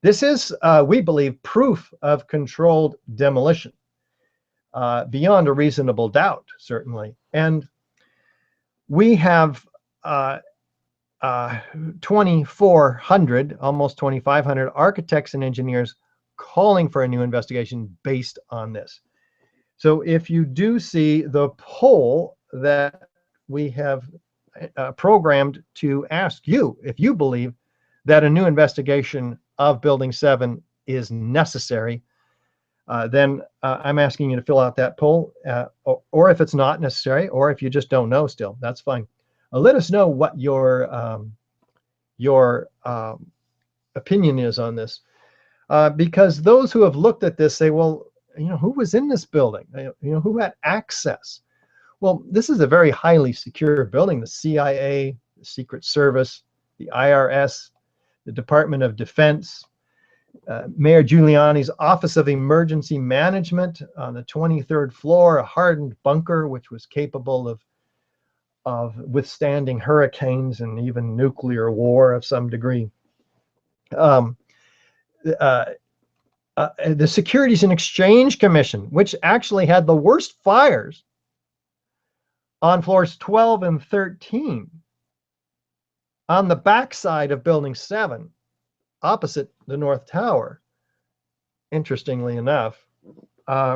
this is, we believe, proof of controlled demolition, beyond a reasonable doubt, certainly. And we have 2,400, almost 2,500 architects and engineers calling for a new investigation based on this. So if you do see the poll that we have programmed to ask you if you believe that a new investigation of Building 7 is necessary, then I'm asking you to fill out that poll, or if it's not necessary, or if you just don't know still, that's fine. Let us know what your opinion is on this, because those who have looked at this say, well, who was in this building? Who had access? Well, this is a very highly secure building. The CIA, the Secret Service, the IRS, the Department of Defense, Mayor Giuliani's Office of Emergency Management on the 23rd floor, a hardened bunker which was capable of withstanding hurricanes and even nuclear war of some degree. The Securities and Exchange Commission, which actually had the worst fires on floors 12 and 13 on the backside of Building 7, opposite the North Tower. Interestingly enough,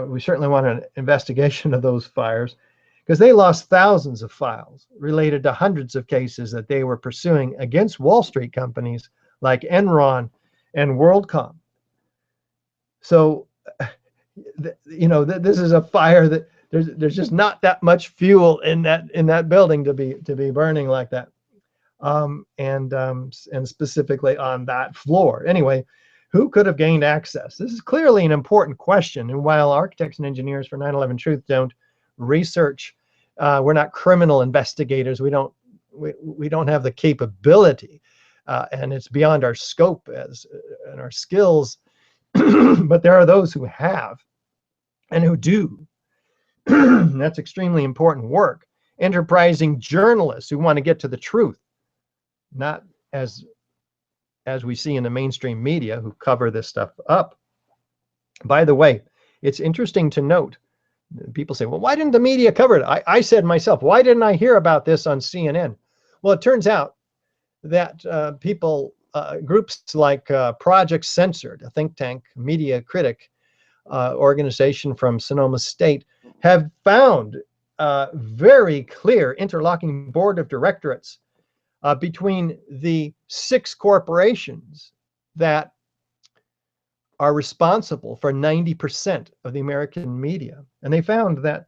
we certainly want an investigation of those fires. because they lost thousands of files related to hundreds of cases that they were pursuing against Wall Street companies like Enron and WorldCom. So, this is a fire that there's just not that much fuel in that building to be burning like that, and specifically on that floor. Anyway, who could have gained access? This is clearly an important question. And while architects and engineers for 9/11 Truth don't research, we're not criminal investigators. We don't have the capability, and it's beyond our scope and our skills. But there are those who have and who do. That's extremely important work. Enterprising journalists who want to get to the truth, not as we see in the mainstream media who cover this stuff up. By the way, it's interesting to note, people say, well, why didn't the media cover it? I said myself, why didn't I hear about this on CNN? Well, it turns out that groups like Project Censored, a think tank, media critic organization from Sonoma State, have found very clear interlocking board of directorates between the 6 corporations that are responsible for 90% of the American media. And they found that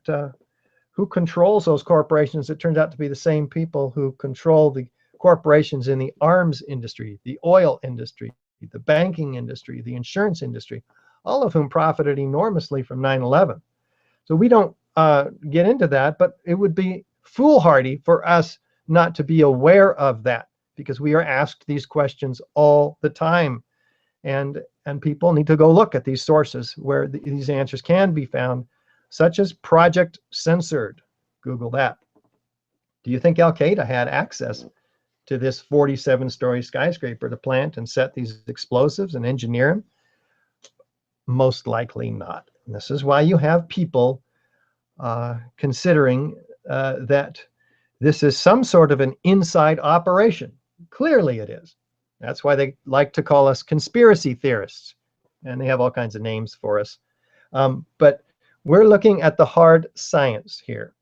who controls those corporations, it turns out to be the same people who control the corporations in the arms industry, the oil industry, the banking industry, the insurance industry, all of whom profited enormously from 9/11. So we don't get into that, but it would be foolhardy for us not to be aware of that, because we are asked these questions all the time. And people need to go look at these sources where these answers can be found, such as Project Censored. Google that. Do you think Al-Qaeda had access to this 47-story skyscraper to plant and set these explosives and engineer them? Most likely not. And this is why you have people considering that this is some sort of an inside operation. Clearly it is. That's why they like to call us conspiracy theorists, and they have all kinds of names for us. But we're looking at the hard science here.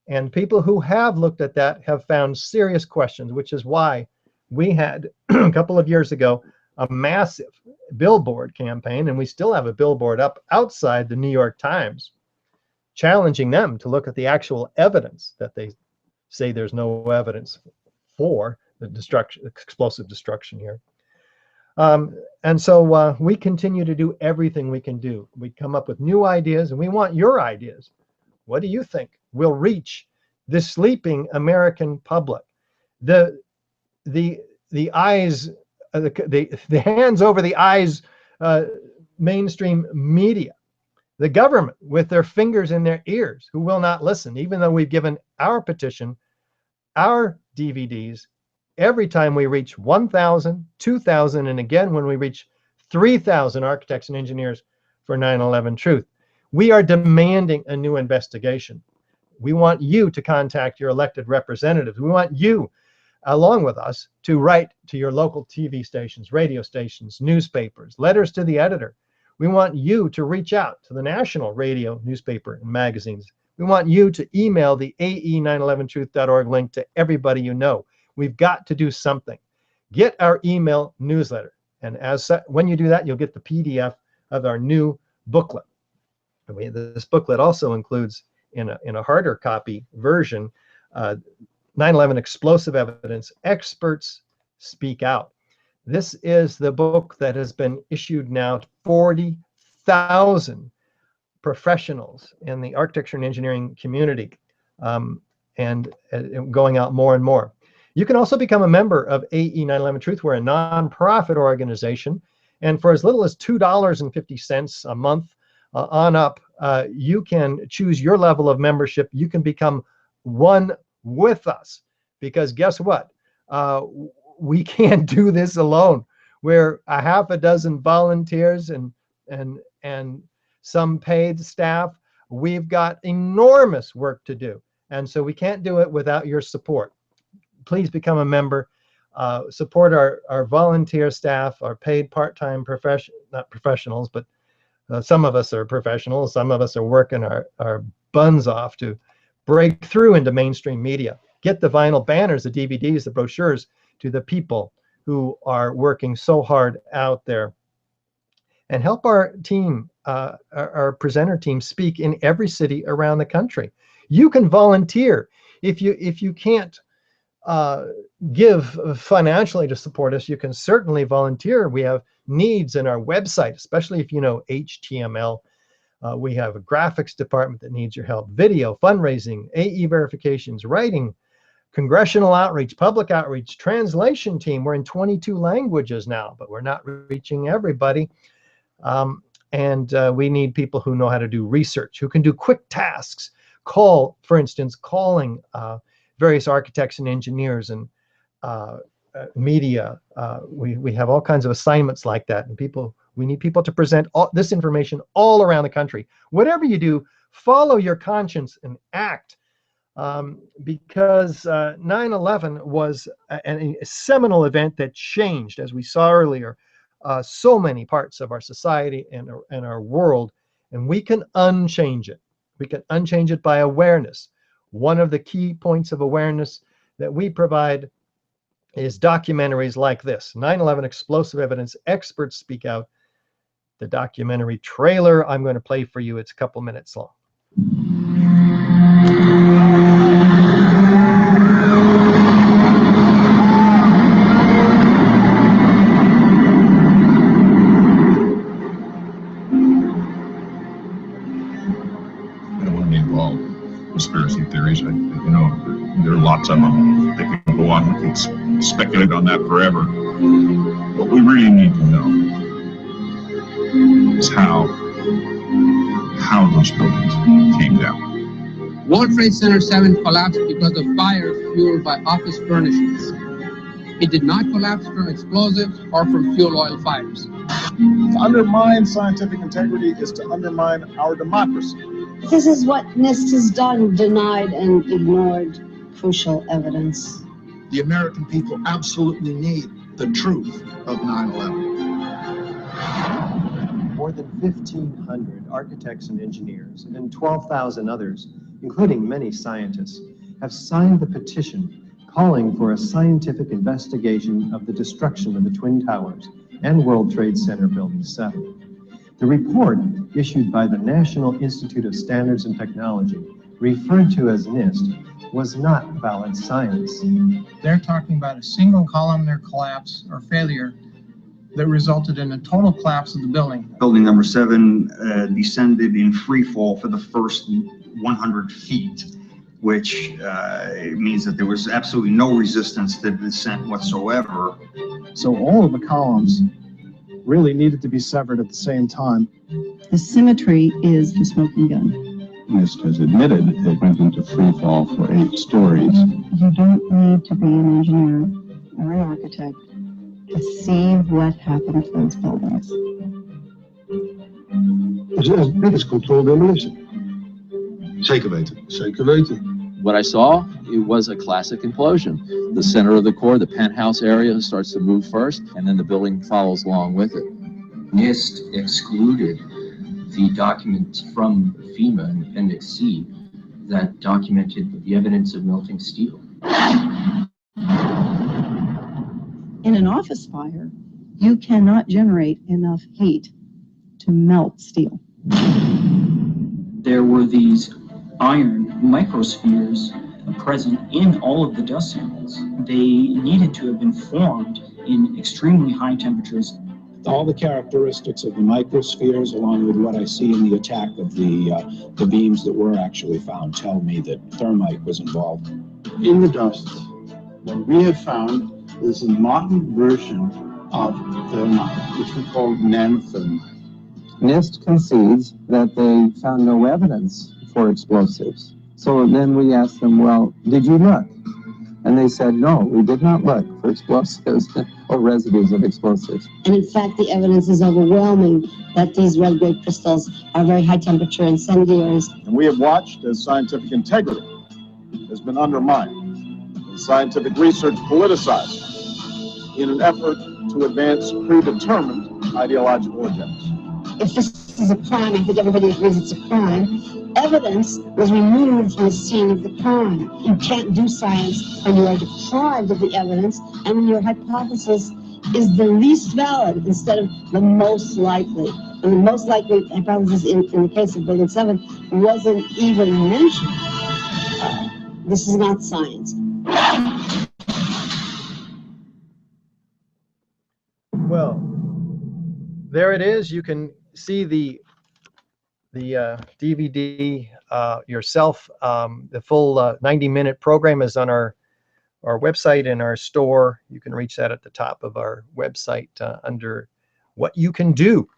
And people who have looked at that have found serious questions, which is why we had a couple of years ago a massive billboard campaign, and we still have a billboard up outside the New York Times, challenging them to look at the actual evidence that they say there's no evidence for the explosive destruction here. And so we continue to do everything we can do. We come up with new ideas, and we want your ideas. What do you think will reach the sleeping American public? The eyes, the hands over the eyes, mainstream media, the government with their fingers in their ears, who will not listen, even though we've given our petition, our DVDs, every time we reach 1,000, 2,000, and again when we reach 3,000 architects and engineers for 9/11 Truth. We are demanding a new investigation. We want you to contact your elected representatives. We want you, along with us, to write to your local TV stations, radio stations, newspapers, letters to the editor. We want you to reach out to the national radio, newspaper, and magazines. We want you to email the AE911Truth.org link to everybody you know. We've got to do something. Get our email newsletter. And when you do that, you'll get the PDF of our new booklet. This booklet also includes, in a harder copy version, 9/11 Explosive Evidence, Experts Speak Out. This is the book that has been issued now to 40,000 professionals in the architecture and engineering community, and going out more and more. You can also become a member of AE911 Truth. We're a nonprofit organization, and for as little as $2.50 a month on up, you can choose your level of membership. You can become one with us, because guess what? We can't do this alone. We're a half a dozen volunteers and some paid staff. We've got enormous work to do, and so we can't do it without your support. Please become a member. Support our volunteer staff, our paid part-time not professionals, but some of us are professionals. Some of us are working our buns off to break through into mainstream media, get the vinyl banners, the DVDs, the brochures to the people who are working so hard out there, and help our team, our presenter team, speak in every city around the country. You can volunteer. If you can't give financially to support us, you can certainly volunteer. We have needs in our website, especially if you know HTML. We have a graphics department that needs your help, video, fundraising, AE verifications, writing, congressional outreach, public outreach, translation team. We're in 22 languages now, but we're not reaching everybody. And we need people who know how to do research, who can do quick tasks. For instance, calling various architects and engineers and media. We have all kinds of assignments like that, and we need people to present this information all around the country. Whatever you do, follow your conscience and act, because 9/11 was a seminal event that changed, as we saw earlier, so many parts of our society and our world, and we can unchange it. We can unchange it by awareness. One of the key points of awareness that we provide is documentaries like this, 9/11 Explosive Evidence, Experts Speak Out. The documentary trailer I'm going to play for you, it's a couple minutes long. Conspiracy theories, you know, there are lots of them. They can go on, we can speculate on that forever. What we really need to know is how those buildings came down. World Trade Center 7 collapsed because of fire fueled by office furnishings. It did not collapse from explosives or from fuel oil fires. To undermine scientific integrity is to undermine our democracy. This is what NIST has done, denied and ignored crucial evidence. The American people absolutely need the truth of 9/11. More than 1,500 architects and engineers and 12,000 others, including many scientists, have signed the petition calling for a scientific investigation of the destruction of the Twin Towers and World Trade Center Building 7. The report, issued by the National Institute of Standards and Technology, referred to as NIST, was not valid science. They're talking about a single columnar collapse or failure that resulted in a total collapse of the building. Building number 7 descended in free fall for the first 100 feet, which means that there was absolutely no resistance to descent whatsoever. So all of the columns really needed to be severed at the same time. The symmetry is the smoking gun. NIST has admitted it went into free fall for 8 stories. You don't need to be an engineer or an architect to see what happened to those buildings. Dit is controlled demolition. Zeker weten. Zeker weten. What I saw, it was a classic implosion. The center of the core, the penthouse area, starts to move first, and then the building follows along with it. NIST excluded the document from FEMA in Appendix C that documented the evidence of melting steel. In an office fire, you cannot generate enough heat to melt steel. There were these iron microspheres present in all of the dust samples. They needed to have been formed in extremely high temperatures. All the characteristics of the microspheres, along with what I see in the attack of the beams that were actually found, tell me that thermite was involved. In the dust, what we have found is a modern version of thermite, which we call nanothermite. NIST concedes that they found no evidence for explosives. So then we asked them, well, did you look? And they said, no, we did not look for explosives or residues of explosives. And in fact, the evidence is overwhelming that these red-grade crystals are very high-temperature incendiaries. And we have watched as scientific integrity has been undermined, scientific research politicized in an effort to advance predetermined ideological agendas. If this is a crime, I think everybody agrees it's a crime, evidence was removed from the scene of the crime. You can't do science when you are deprived of the evidence and when your hypothesis is the least valid instead of the most likely. And the most likely hypothesis in the case of Building 7 wasn't even mentioned. This is not science. Well, there it is. You can see the DVD yourself. The full 90-minute program is on our website and our store. You can reach that at the top of our website under what you can do.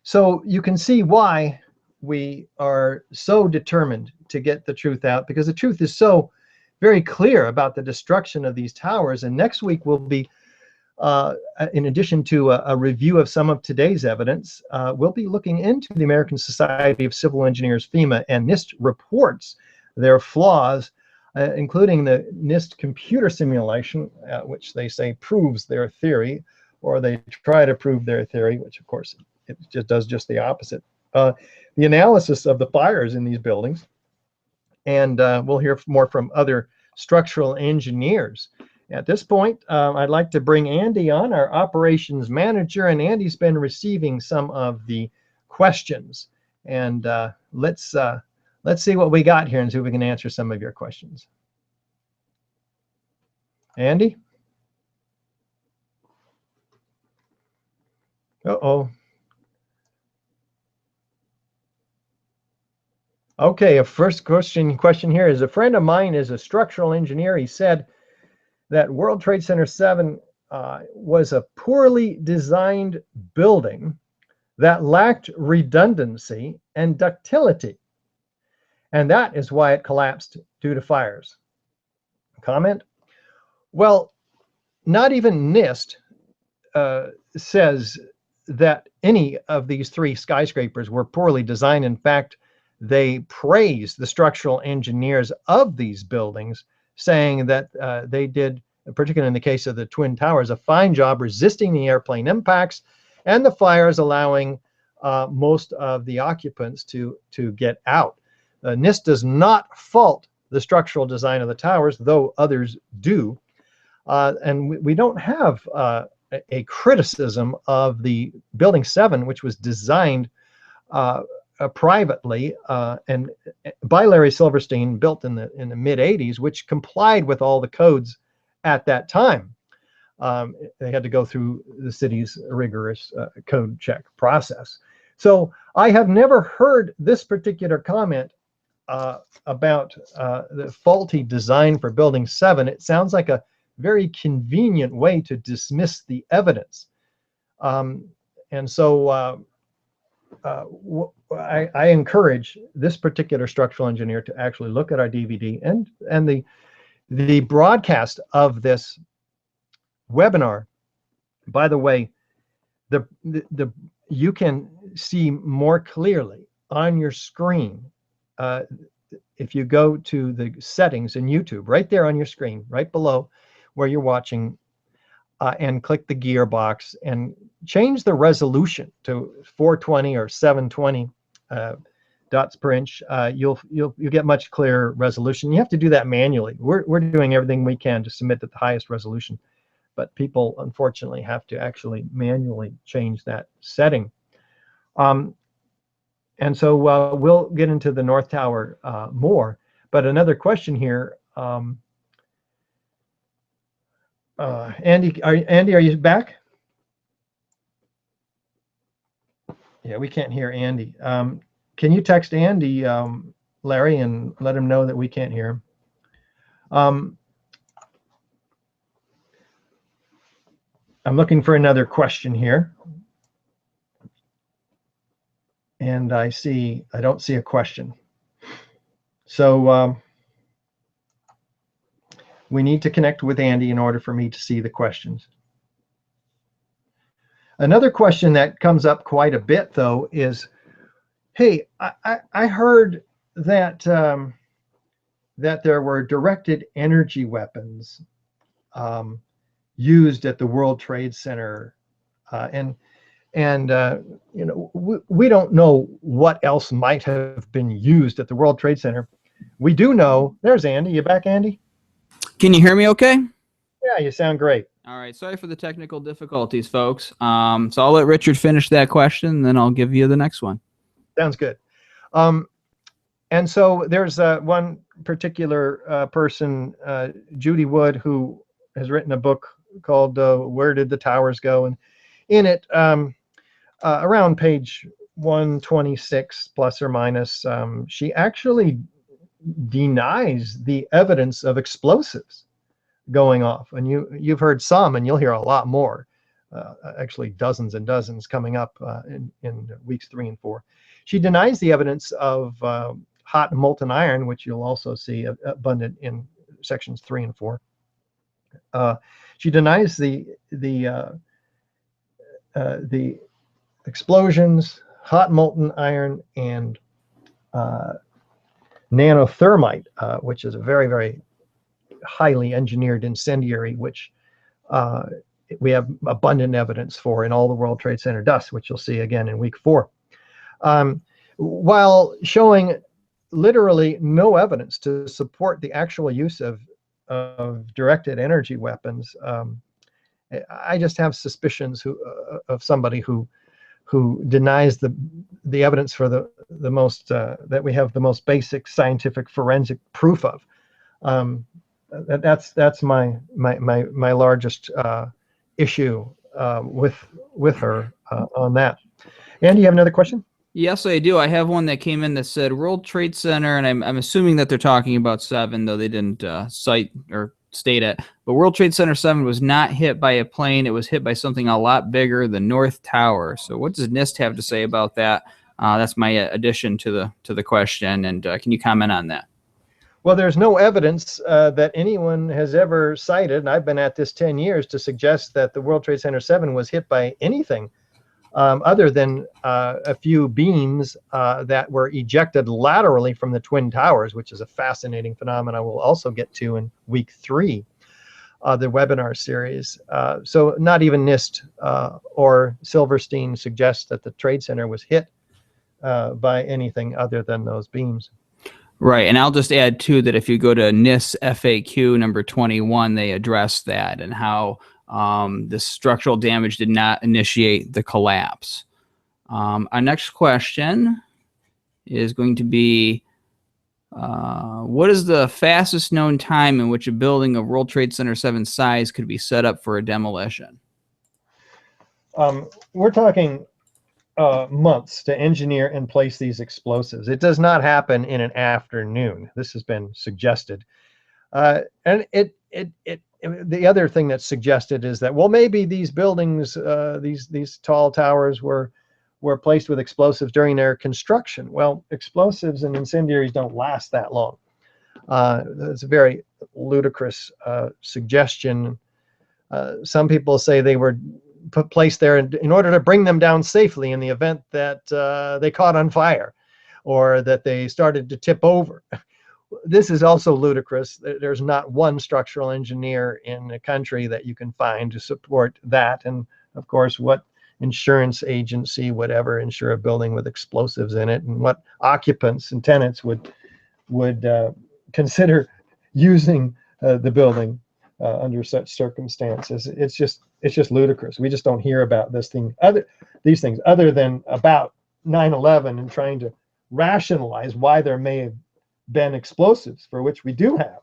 So you can see why we are so determined to get the truth out, because the truth is so very clear about the destruction of these towers. And next week we'll be, in addition to a review of some of today's evidence, we'll be looking into the American Society of Civil Engineers, FEMA, and NIST reports, their flaws, including the NIST computer simulation, which they say proves their theory, or they try to prove their theory, which of course it just does just the opposite. The analysis of the fires in these buildings, and we'll hear more from other structural engineers. At this point, I'd like to bring Andy on, our operations manager, and Andy's been receiving some of the questions. And let's see what we got here and see if we can answer some of your questions. Andy? Uh-oh. Okay, a first question here is, a friend of mine is a structural engineer. He said that World Trade Center 7 was a poorly designed building that lacked redundancy and ductility, and that is why it collapsed due to fires. Comment? Well, not even NIST says that any of these three skyscrapers were poorly designed. In fact, they praised the structural engineers of these buildings, saying that they did, particularly in the case of the Twin Towers, a fine job resisting the airplane impacts and the fires, allowing most of the occupants to get out. NIST does not fault the structural design of the towers, though others do. And we don't have a criticism of the Building 7, which was designed privately and by Larry Silverstein, built in the mid-80s, which complied with all the codes at that time. They had to go through the city's rigorous code check process. So I have never heard this particular comment about the faulty design for Building 7. It sounds like a very convenient way to dismiss the evidence. And so I encourage this particular structural engineer to actually look at our DVD and the broadcast of this webinar. By the way, you can see more clearly on your screen if you go to the settings in YouTube, right there on your screen, right below where you're watching, and click the gearbox and change the resolution to 420 or 720 dots per inch. You'll get much clearer resolution. You have to do that manually. We're doing everything we can to submit at the highest resolution, but people unfortunately have to actually manually change that setting. And so we'll get into the North Tower more. But another question here. Andy, are you back? Yeah, we can't hear Andy. Can you text Andy, Larry, and let him know that we can't hear him? I'm looking for another question here. And I don't see a question. So we need to connect with Andy in order for me to see the questions. Another question that comes up quite a bit, though, is, hey, I heard that that there were directed energy weapons used at the World Trade Center, and And we don't know what else might have been used at the World Trade Center. We do know. There's Andy. You back, Andy? Can you hear me okay? Yeah, you sound great. All right. Sorry for the technical difficulties, folks. So I'll let Richard finish that question, and then I'll give you the next one. Sounds good. And so there's one particular person, Judy Wood, who has written a book called Where Did the Towers Go? And in it, around page 126 plus or minus, she actually denies the evidence of explosives going off. And you've heard some, and you'll hear a lot more, actually dozens and dozens coming up in weeks 3 and 4. She denies the evidence of hot and molten iron, which you'll also see abundant in sections 3 and 4. She denies the explosions, hot molten iron, and nanothermite, which is a very, very highly engineered incendiary, which we have abundant evidence for in all the World Trade Center dust, which you'll see again in week 4. While showing literally no evidence to support the actual use of directed energy weapons, I just have suspicions of somebody who denies the evidence for the most that we have the most basic scientific forensic proof of. That's my largest issue with her on that. Andy, you have another question? Yes, I do. I have one that came in that said World Trade Center, and I'm assuming that they're talking about 7, though they didn't cite or state it. But World Trade Center 7 was not hit by a plane. It was hit by something a lot bigger, the North Tower. So what does NIST have to say about that? That's my addition to the question, and can you comment on that? Well, there's no evidence that anyone has ever cited, and I've been at this 10 years, to suggest that the World Trade Center 7 was hit by anything other than a few beams that were ejected laterally from the Twin Towers, which is a fascinating phenomenon we'll also get to in week 3 of the webinar series. So not even NIST or Silverstein suggests that the Trade Center was hit by anything other than those beams. Right, and I'll just add, too, that if you go to NIST FAQ number 21, they address that and how the structural damage did not initiate the collapse. Our next question is going to be, what is the fastest known time in which a building of World Trade Center 7 size could be set up for a demolition? We're talking months to engineer and place these explosives. It does not happen in an afternoon. This has been suggested. And the other thing that's suggested is that, well, maybe these buildings, these tall towers were placed with explosives during their construction. Well, explosives and incendiaries don't last that long. It's a very ludicrous suggestion. Some people say they were placed there in order to bring them down safely in the event that they caught on fire or that they started to tip over. This is also ludicrous. There's not one structural engineer in the country that you can find to support that. And of course, what insurance agency would ever insure a building with explosives in it, and what occupants and tenants would consider using the building under such circumstances? It's just ludicrous. We just don't hear about these things other than about 9/11 and trying to rationalize why there may have been explosives, for which we do have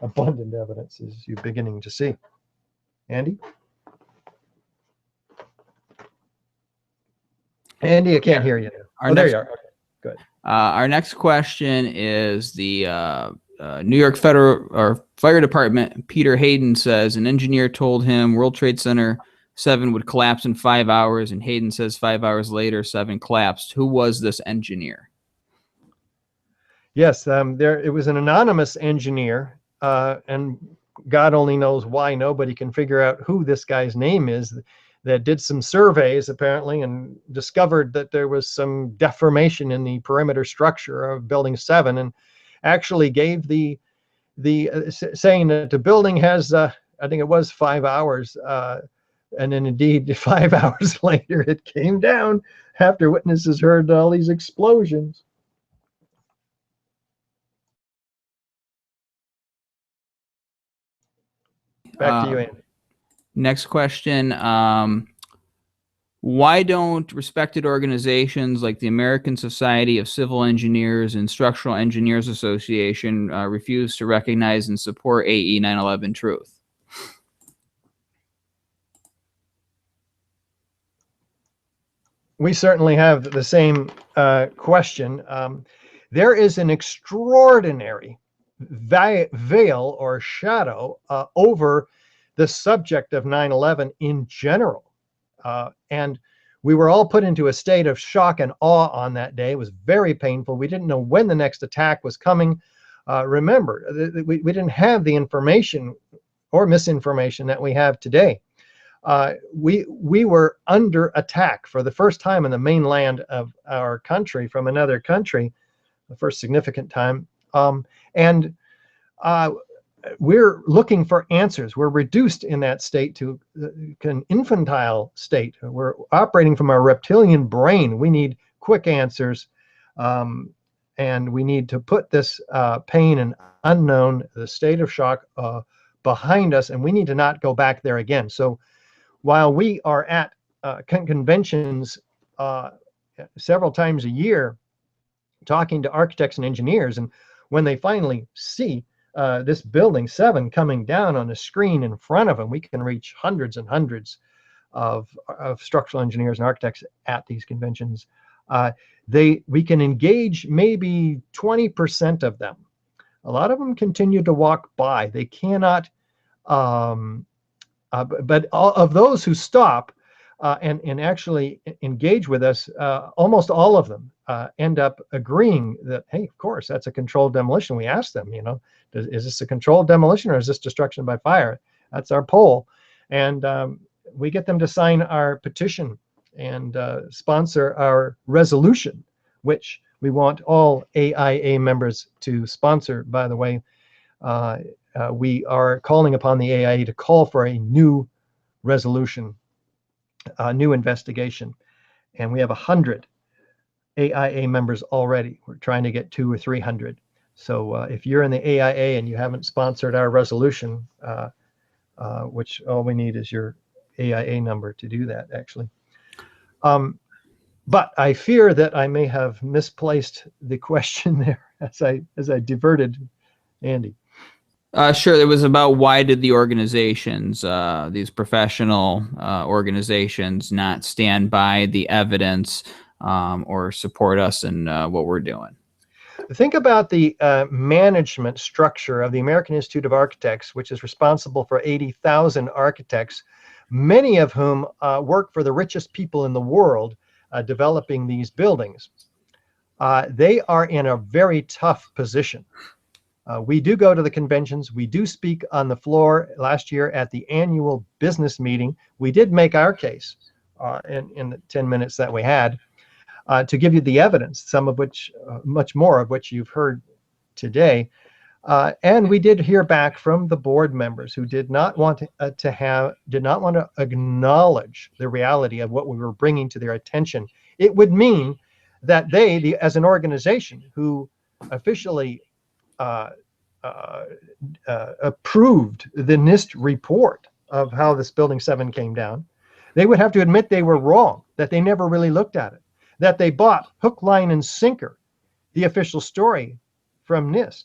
abundant evidence, as you're beginning to see. Andy? Andy, I can't hear you. There you are. Okay, good. Our next question is the New York Fire Department. Peter Hayden says an engineer told him World Trade Center 7 would collapse in 5 hours, and Hayden says 5 hours later 7 collapsed. Who was this engineer? Yes, it was an anonymous engineer, and God only knows why nobody can figure out who this guy's name is, that did some surveys apparently and discovered that there was some deformation in the perimeter structure of Building 7, and actually gave the saying that the building has, I think it was 5 hours, And then indeed, 5 hours later, it came down after witnesses heard all these explosions. Back to you, Andy. Next question. Why don't respected organizations like the American Society of Civil Engineers and Structural Engineers Association refuse to recognize and support AE911 Truth? We certainly have the same question. There is an extraordinary veil or shadow over the subject of 9/11 in general. And we were all put into a state of shock and awe on that day. It was very painful. We didn't know when the next attack was coming. Remember, we didn't have the information or misinformation that we have today. We were under attack for the first time in the mainland of our country from another country, the first significant time. And we're looking for answers. We're reduced in that state to an infantile state. We're operating from our reptilian brain. We need quick answers, and we need to put this pain and unknown, the state of shock, behind us, and we need to not go back there again. So while we are at conventions several times a year talking to architects and engineers, and when they finally see this building 7 coming down on a screen in front of them, we can reach hundreds and hundreds of structural engineers and architects at these conventions. We can engage maybe 20% of them. A lot of them continue to walk by. They cannot, but all of those who stop and actually engage with us, almost all of them end up agreeing that, hey, of course, that's a controlled demolition. We asked them, is this a controlled demolition or is this destruction by fire? That's our poll. And we get them to sign our petition and sponsor our resolution, which we want all AIA members to sponsor, by the way. We are calling upon the AIA to call for a new resolution, a new investigation. And we have 100 AIA members already. We're trying to get 200 or 300. So if you're in the AIA and you haven't sponsored our resolution, which all we need is your AIA number to do that, actually. But I fear that I may have misplaced the question there as I diverted Andy. Sure. It was about why did the organizations, these professional organizations, not stand by the evidence or support us in what we're doing? Think about the management structure of the American Institute of Architects, which is responsible for 80,000 architects, many of whom work for the richest people in the world developing these buildings. They are in a very tough position. We do go to the conventions. We do speak on the floor. Last year at the annual business meeting, we did make our case in the 10 minutes that we had to give you the evidence, some of which, much more of which you've heard today. And we did hear back from the board members who did not want to acknowledge the reality of what we were bringing to their attention. It would mean that they, as an organization who officially approved the NIST report of how this building 7 came down, they would have to admit they were wrong, that they never really looked at it, that they bought hook, line, and sinker the official story from NIST.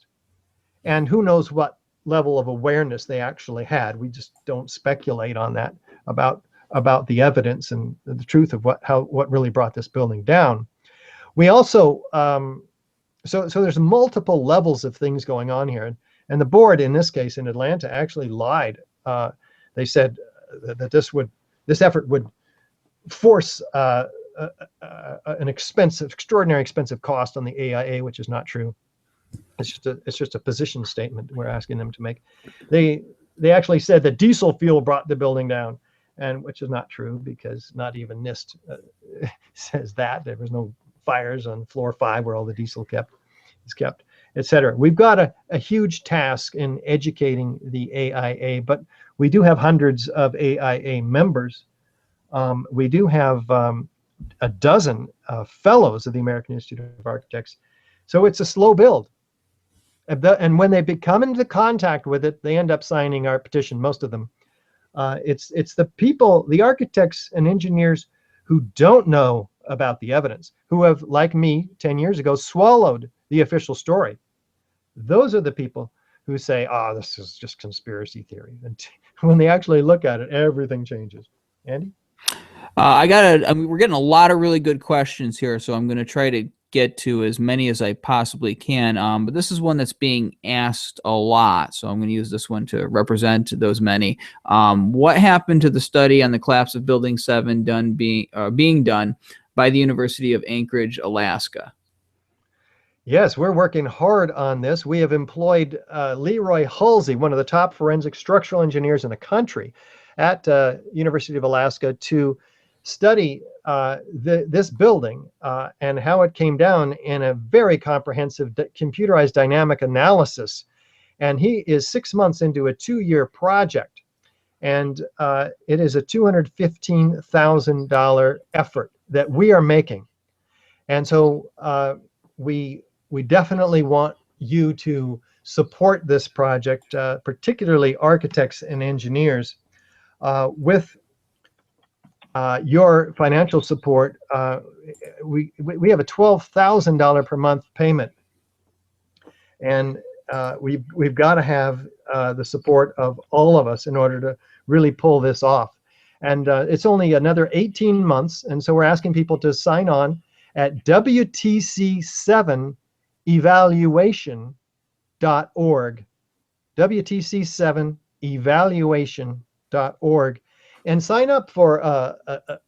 And who knows what level of awareness they actually had. We just don't speculate on that about the evidence and the truth of what really brought this building down. We also so there's multiple levels of things going on here, and the board in this case in Atlanta actually lied. They said that this effort would force an extraordinary expensive cost on the AIA, which is not true. It's just a position statement we're asking them to make. They actually said that diesel fuel brought the building down, and which is not true, because not even NIST says that. There was no fires on floor 5 where all the diesel is kept. etc. We've got a huge task in educating the AIA, but we do have hundreds of AIA members. We do have a dozen fellows of the American Institute of Architects. So it's a slow build. And when they come into contact with it, they end up signing our petition, most of them. It's the people, the architects and engineers who don't know about the evidence, who have, like me 10 years ago, swallowed the official story. Those are the people who say, oh, this is just conspiracy theory. And when they actually look at it, everything changes. Andy? We're getting a lot of really good questions here, so I'm going to try to get to as many as I possibly can. But this is one that's being asked a lot, so I'm going to use this one to represent those many. What happened to the study on the collapse of Building 7 being done by the University of Anchorage, Alaska? Yes, we're working hard on this. We have employed Leroy Halsey, one of the top forensic structural engineers in the country, at University of Alaska to study this building and how it came down in a very comprehensive computerized dynamic analysis. And he is 6 months into a 2-year project. And it is a $215,000 effort that we are making. And so we definitely want you to support this project, particularly architects and engineers, with your financial support. We have a $12,000 per month payment, and we've got to have the support of all of us in order to really pull this off. And it's only another 18 months, and so we're asking people to sign on at WTC7evaluation.org, WTC7evaluation.org, and sign up for a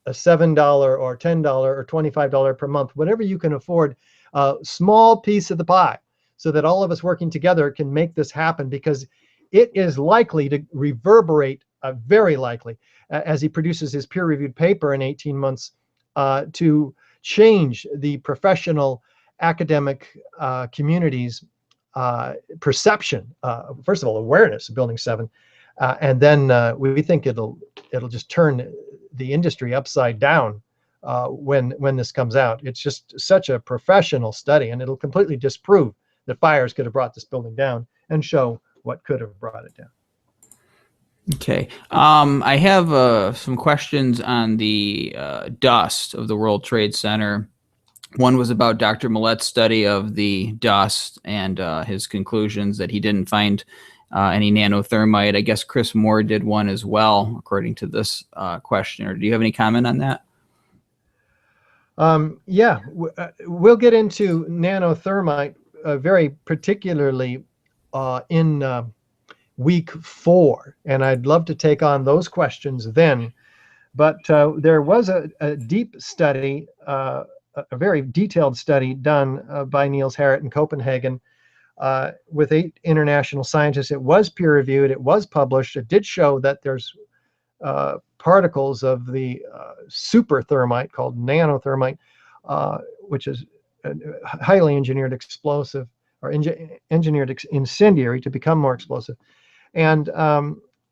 $7 or $10 or $25 per month, whatever you can afford, a small piece of the pie, so that all of us working together can make this happen, because it is likely to reverberate, very likely, as he produces his peer-reviewed paper in 18 months, to change the professional academic community's perception, first of all, awareness of Building 7, and then we think it'll just turn the industry upside down when this comes out. It's just such a professional study, and it'll completely disprove that fires could have brought this building down and show what could have brought it down. Okay. I have some questions on the dust of the World Trade Center. One was about Dr. Millett's study of the dust and his conclusions that he didn't find any nanothermite. I guess Chris Moore did one as well, according to this questioner. Do you have any comment on that? Yeah, we'll get into nanothermite very particularly in week 4, and I'd love to take on those questions then. But there was a deep study, a very detailed study done by Niels Harrit in Copenhagen with 8 international scientists. It was peer-reviewed, it was published. It did show that there's particles of the super thermite called nanothermite, which is a highly engineered explosive, or engineered incendiary to become more explosive. And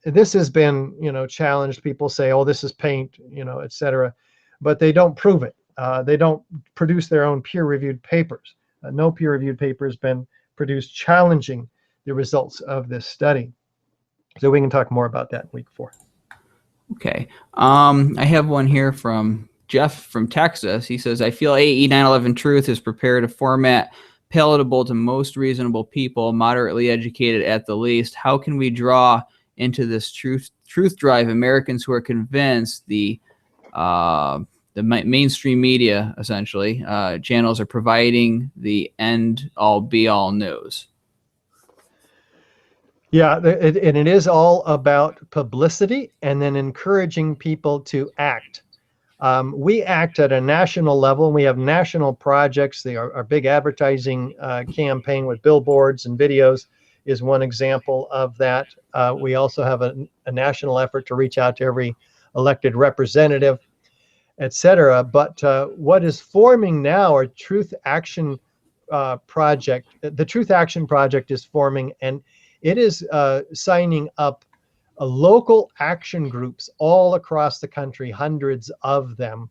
this has been, challenged. People say, oh, this is paint, etc. But they don't prove it. They don't produce their own peer-reviewed papers. No peer-reviewed paper has been produced challenging the results of this study. So we can talk more about that in week 4. Okay. I have one here from Jeff from Texas. He says, I feel AE911 Truth has prepared a format palatable to most reasonable people, moderately educated at the least. How can we draw into this truth drive Americans who are convinced the mainstream media, essentially, channels are providing the end-all be-all news? Yeah, and it is all about publicity and then encouraging people to act. We act at a national level, and we have national projects. Our big advertising campaign with billboards and videos is one example of that. We also have a national effort to reach out to every elected representative, etc. But what is forming now are truth action project, the Truth Action Project, is forming, and it is signing up local action groups all across the country, hundreds of them,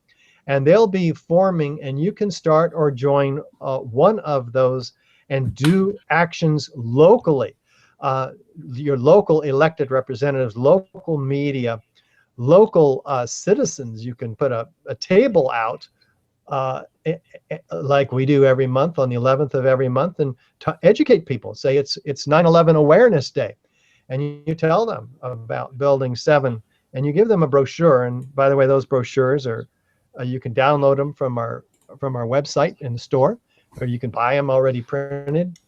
and they'll be forming, and you can start or join one of those and do actions locally. Your local elected representatives, local media, local citizens. You can put a table out like we do every month on the 11th of every month, and to educate people. Say it's 9/11 Awareness Day, and you tell them about Building 7, and you give them a brochure. And by the way, those brochures are you can download them from our website in the store, or you can buy them already printed.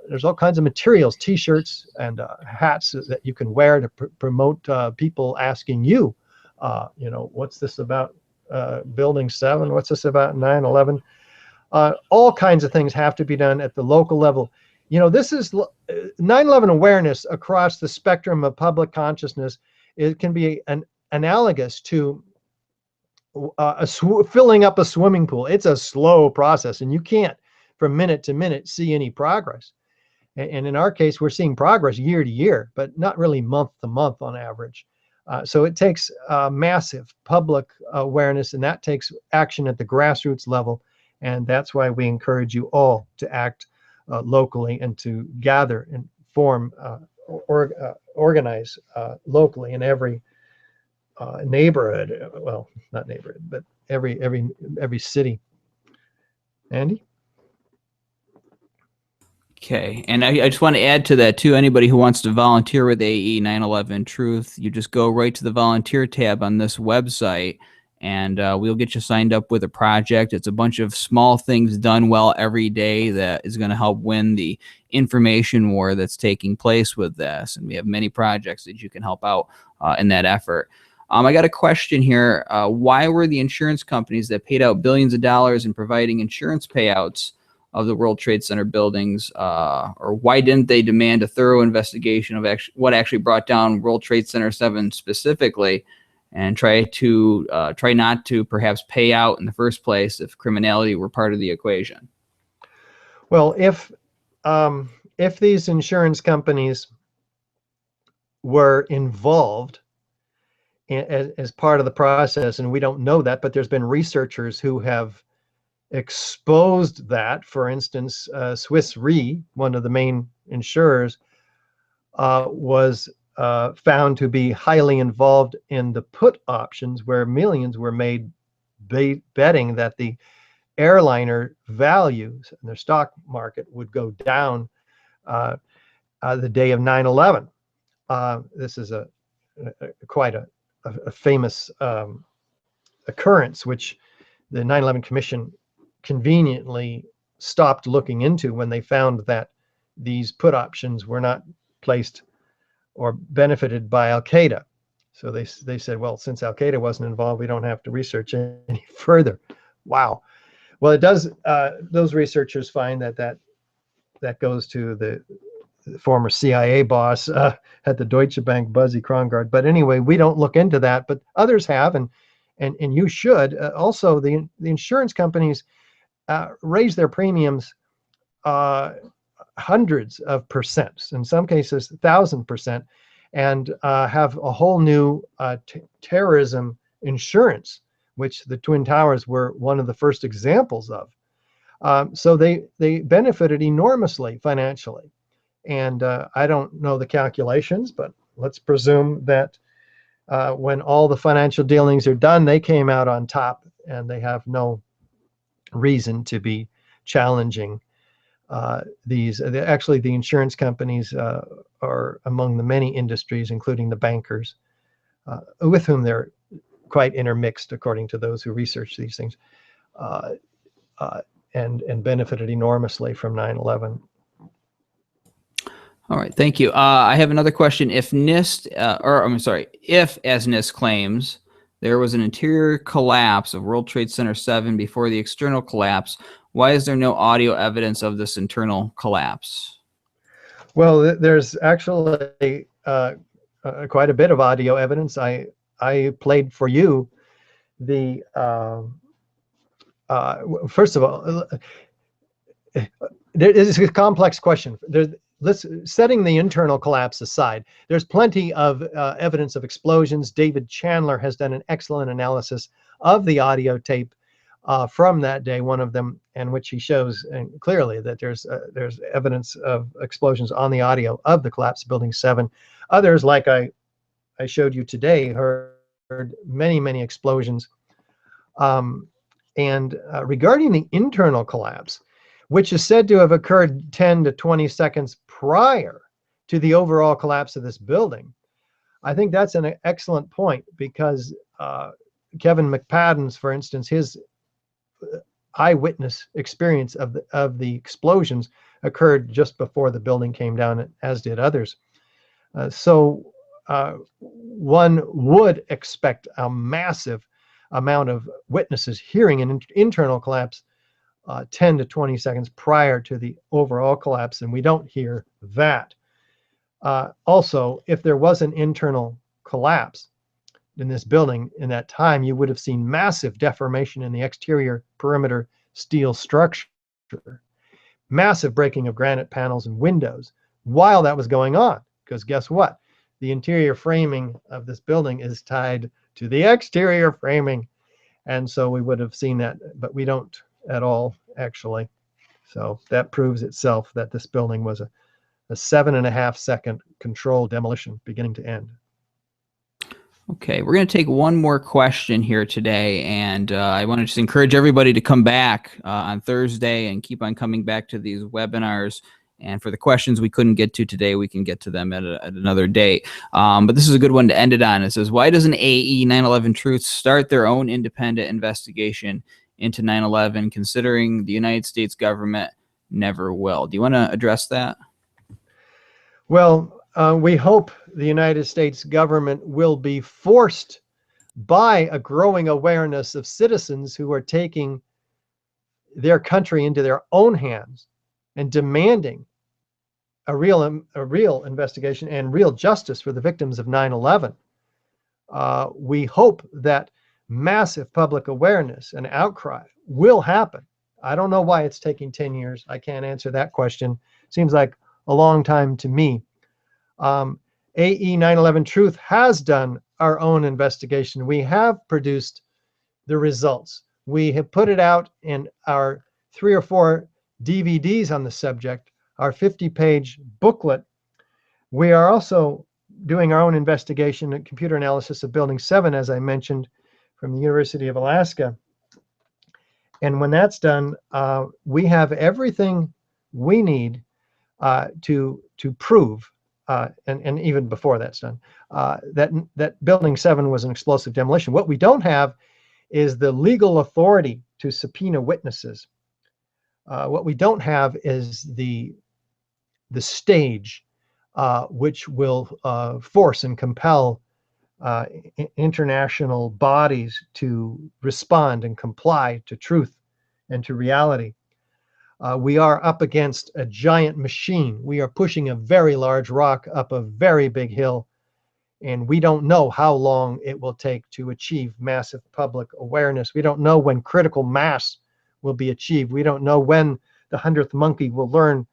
There's all kinds of materials, T-shirts and hats that you can wear to promote people asking you, what's this about Building 7? What's this about 9/11? All kinds of things have to be done at the local level. This is 9/11 awareness across the spectrum of public consciousness. It can be analogous to filling up a swimming pool. It's a slow process, and you can't from minute to minute see any progress. And in our case, we're seeing progress year to year, but not really month to month on average. So it takes massive public awareness, and that takes action at the grassroots level. And that's why we encourage you all to act locally and to gather and form, organize locally in every neighborhood. Well, not neighborhood, but every city. Andy? Okay, and I just want to add to that too. Anybody who wants to volunteer with AE911 Truth, you just go right to the volunteer tab on this website, and we'll get you signed up with a project. It's a bunch of small things done well every day that is going to help win the information war that's taking place with this. And we have many projects that you can help out in that effort. I got a question here. Why were the insurance companies that paid out billions of dollars in providing insurance payouts of the World Trade Center buildings, or why didn't they demand a thorough investigation of what actually brought down World Trade Center 7 specifically, and try not to perhaps pay out in the first place if criminality were part of the equation? Well, if these insurance companies were involved as part of the process, and we don't know that, but there's been researchers who have exposed that. For instance, Swiss Re, one of the main insurers, was found to be highly involved in the put options, where millions were made betting that the airliner values and their stock market would go down the day of 9/11. This is quite a famous occurrence, which the 9/11 Commission conveniently stopped looking into when they found that these put options were not placed or benefited by Al-Qaeda. So they said, well, since Al-Qaeda wasn't involved, we don't have to research any further. Wow. Well, it does. Those researchers find that goes to the former CIA boss at the Deutsche Bank, Buzzy Krongard. But anyway, we don't look into that, but others have, and you should. Also, the insurance companies raise their premiums hundreds of percents, in some cases 1,000%, and have a whole new terrorism insurance, which the Twin Towers were one of the first examples of. So they benefited enormously financially. And I don't know the calculations, but let's presume that when all the financial dealings are done, they came out on top, and they have no reason to be challenging these. Actually, the insurance companies are among the many industries, including the bankers, with whom they're quite intermixed, according to those who research these things, and benefited enormously from 9/11. All right, thank you. I have another question. If NIST, if, as NIST claims, there was an interior collapse of World Trade Center 7 before the external collapse, why is there no audio evidence of this internal collapse? Well, there's actually quite a bit of audio evidence. I played for you the first of all, is a complex question. Setting the internal collapse aside, there's plenty of evidence of explosions. David Chandler has done an excellent analysis of the audio tape from that day, one of them, in which he shows clearly that there's evidence of explosions on the audio of the collapse of Building 7. Others, like I showed you today, heard many explosions. Regarding the internal collapse, which is said to have occurred 10 to 20 seconds prior to the overall collapse of this building, I think that's an excellent point, because Kevin McPadden's, for instance, his eyewitness experience of the explosions occurred just before the building came down, as did others. So one would expect a massive amount of witnesses hearing an internal collapse 10 to 20 seconds prior to the overall collapse, and we don't hear that. Also, if there was an internal collapse in this building in that time, you would have seen massive deformation in the exterior perimeter steel structure, massive breaking of granite panels and windows while that was going on, because guess what? The interior framing of this building is tied to the exterior framing, and so we would have seen that, but we don't at all, actually. So that proves itself that this building was a 7.5 second controlled demolition beginning to end. Okay, we're going to take one more question here today, and I want to just encourage everybody to come back on Thursday and keep on coming back to these webinars. And for the questions we couldn't get to today, we can get to them at another date. But this is a good one to end it on. It says, why doesn't AE911 Truth start their own independent investigation into 9/11, considering the United States government never will? Do you want to address that? Well, we hope the United States government will be forced by a growing awareness of citizens who are taking their country into their own hands and demanding a real investigation and real justice for the victims of 9/11. We hope that massive public awareness and outcry will happen. I don't know why it's taking 10 years. I can't answer that question. Seems like a long time to me. AE911 Truth has done our own investigation. We have produced the results. We have put it out in our 3 or 4 DVDs on the subject, our 50-page booklet. We are also doing our own investigation and computer analysis of Building 7, as I mentioned, from the University of Alaska. And when that's done, we have everything we need to prove, and even before that's done, that Building 7 was an explosive demolition. What we don't have is the legal authority to subpoena witnesses. What we don't have is the stage which will force and compel international bodies to respond and comply to truth and to reality. We are up against a giant machine. We are pushing a very large rock up a very big hill, and we don't know how long it will take to achieve massive public awareness. We don't know when critical mass will be achieved. We don't know when the 100th monkey will learn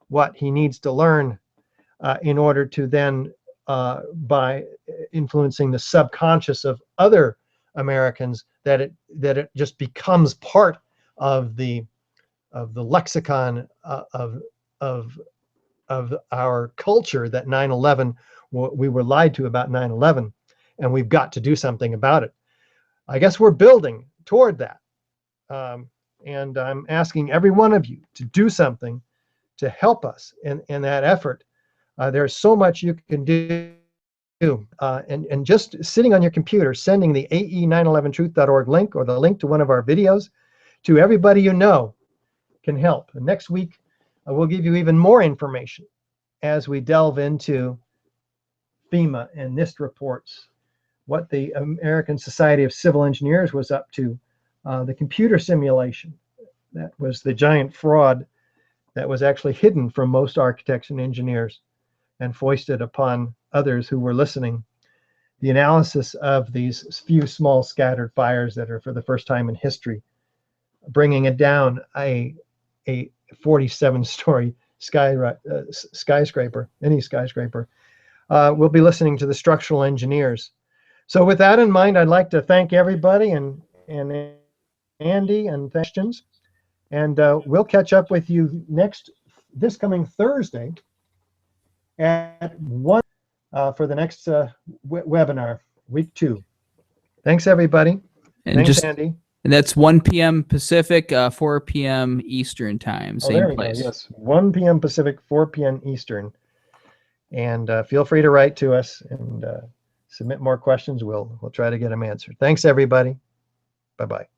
what he needs to learn in order to then, by influencing the subconscious of other Americans, that it just becomes part of the lexicon of our culture, that 9/11, we were lied to about 9/11, and we've got to do something about it. I guess we're building toward that. And I'm asking every one of you to do something to help us in that effort. There's so much you can do. And just sitting on your computer, sending the AE911truth.org link or the link to one of our videos to everybody you know can help. And next week, we'll give you even more information as we delve into FEMA and NIST reports, what the American Society of Civil Engineers was up to, the computer simulation. That was the giant fraud that was actually hidden from most architects and engineers and foisted upon others who were listening. The analysis of these few small scattered fires that are for the first time in history, bringing it down a 47-story skyscraper, any skyscraper. We'll be listening to the structural engineers. So with that in mind, I'd like to thank everybody and Andy and questions. And we'll catch up with you this coming Thursday at 1 for the next webinar, week 2. Thanks, everybody. And thanks, just, Andy. And that's 1 p.m. Pacific, 4 p.m. Eastern time, same place. Go. Yes, 1 p.m. Pacific, 4 p.m. Eastern. And feel free to write to us and submit more questions. We'll try to get them answered. Thanks, everybody. Bye-bye.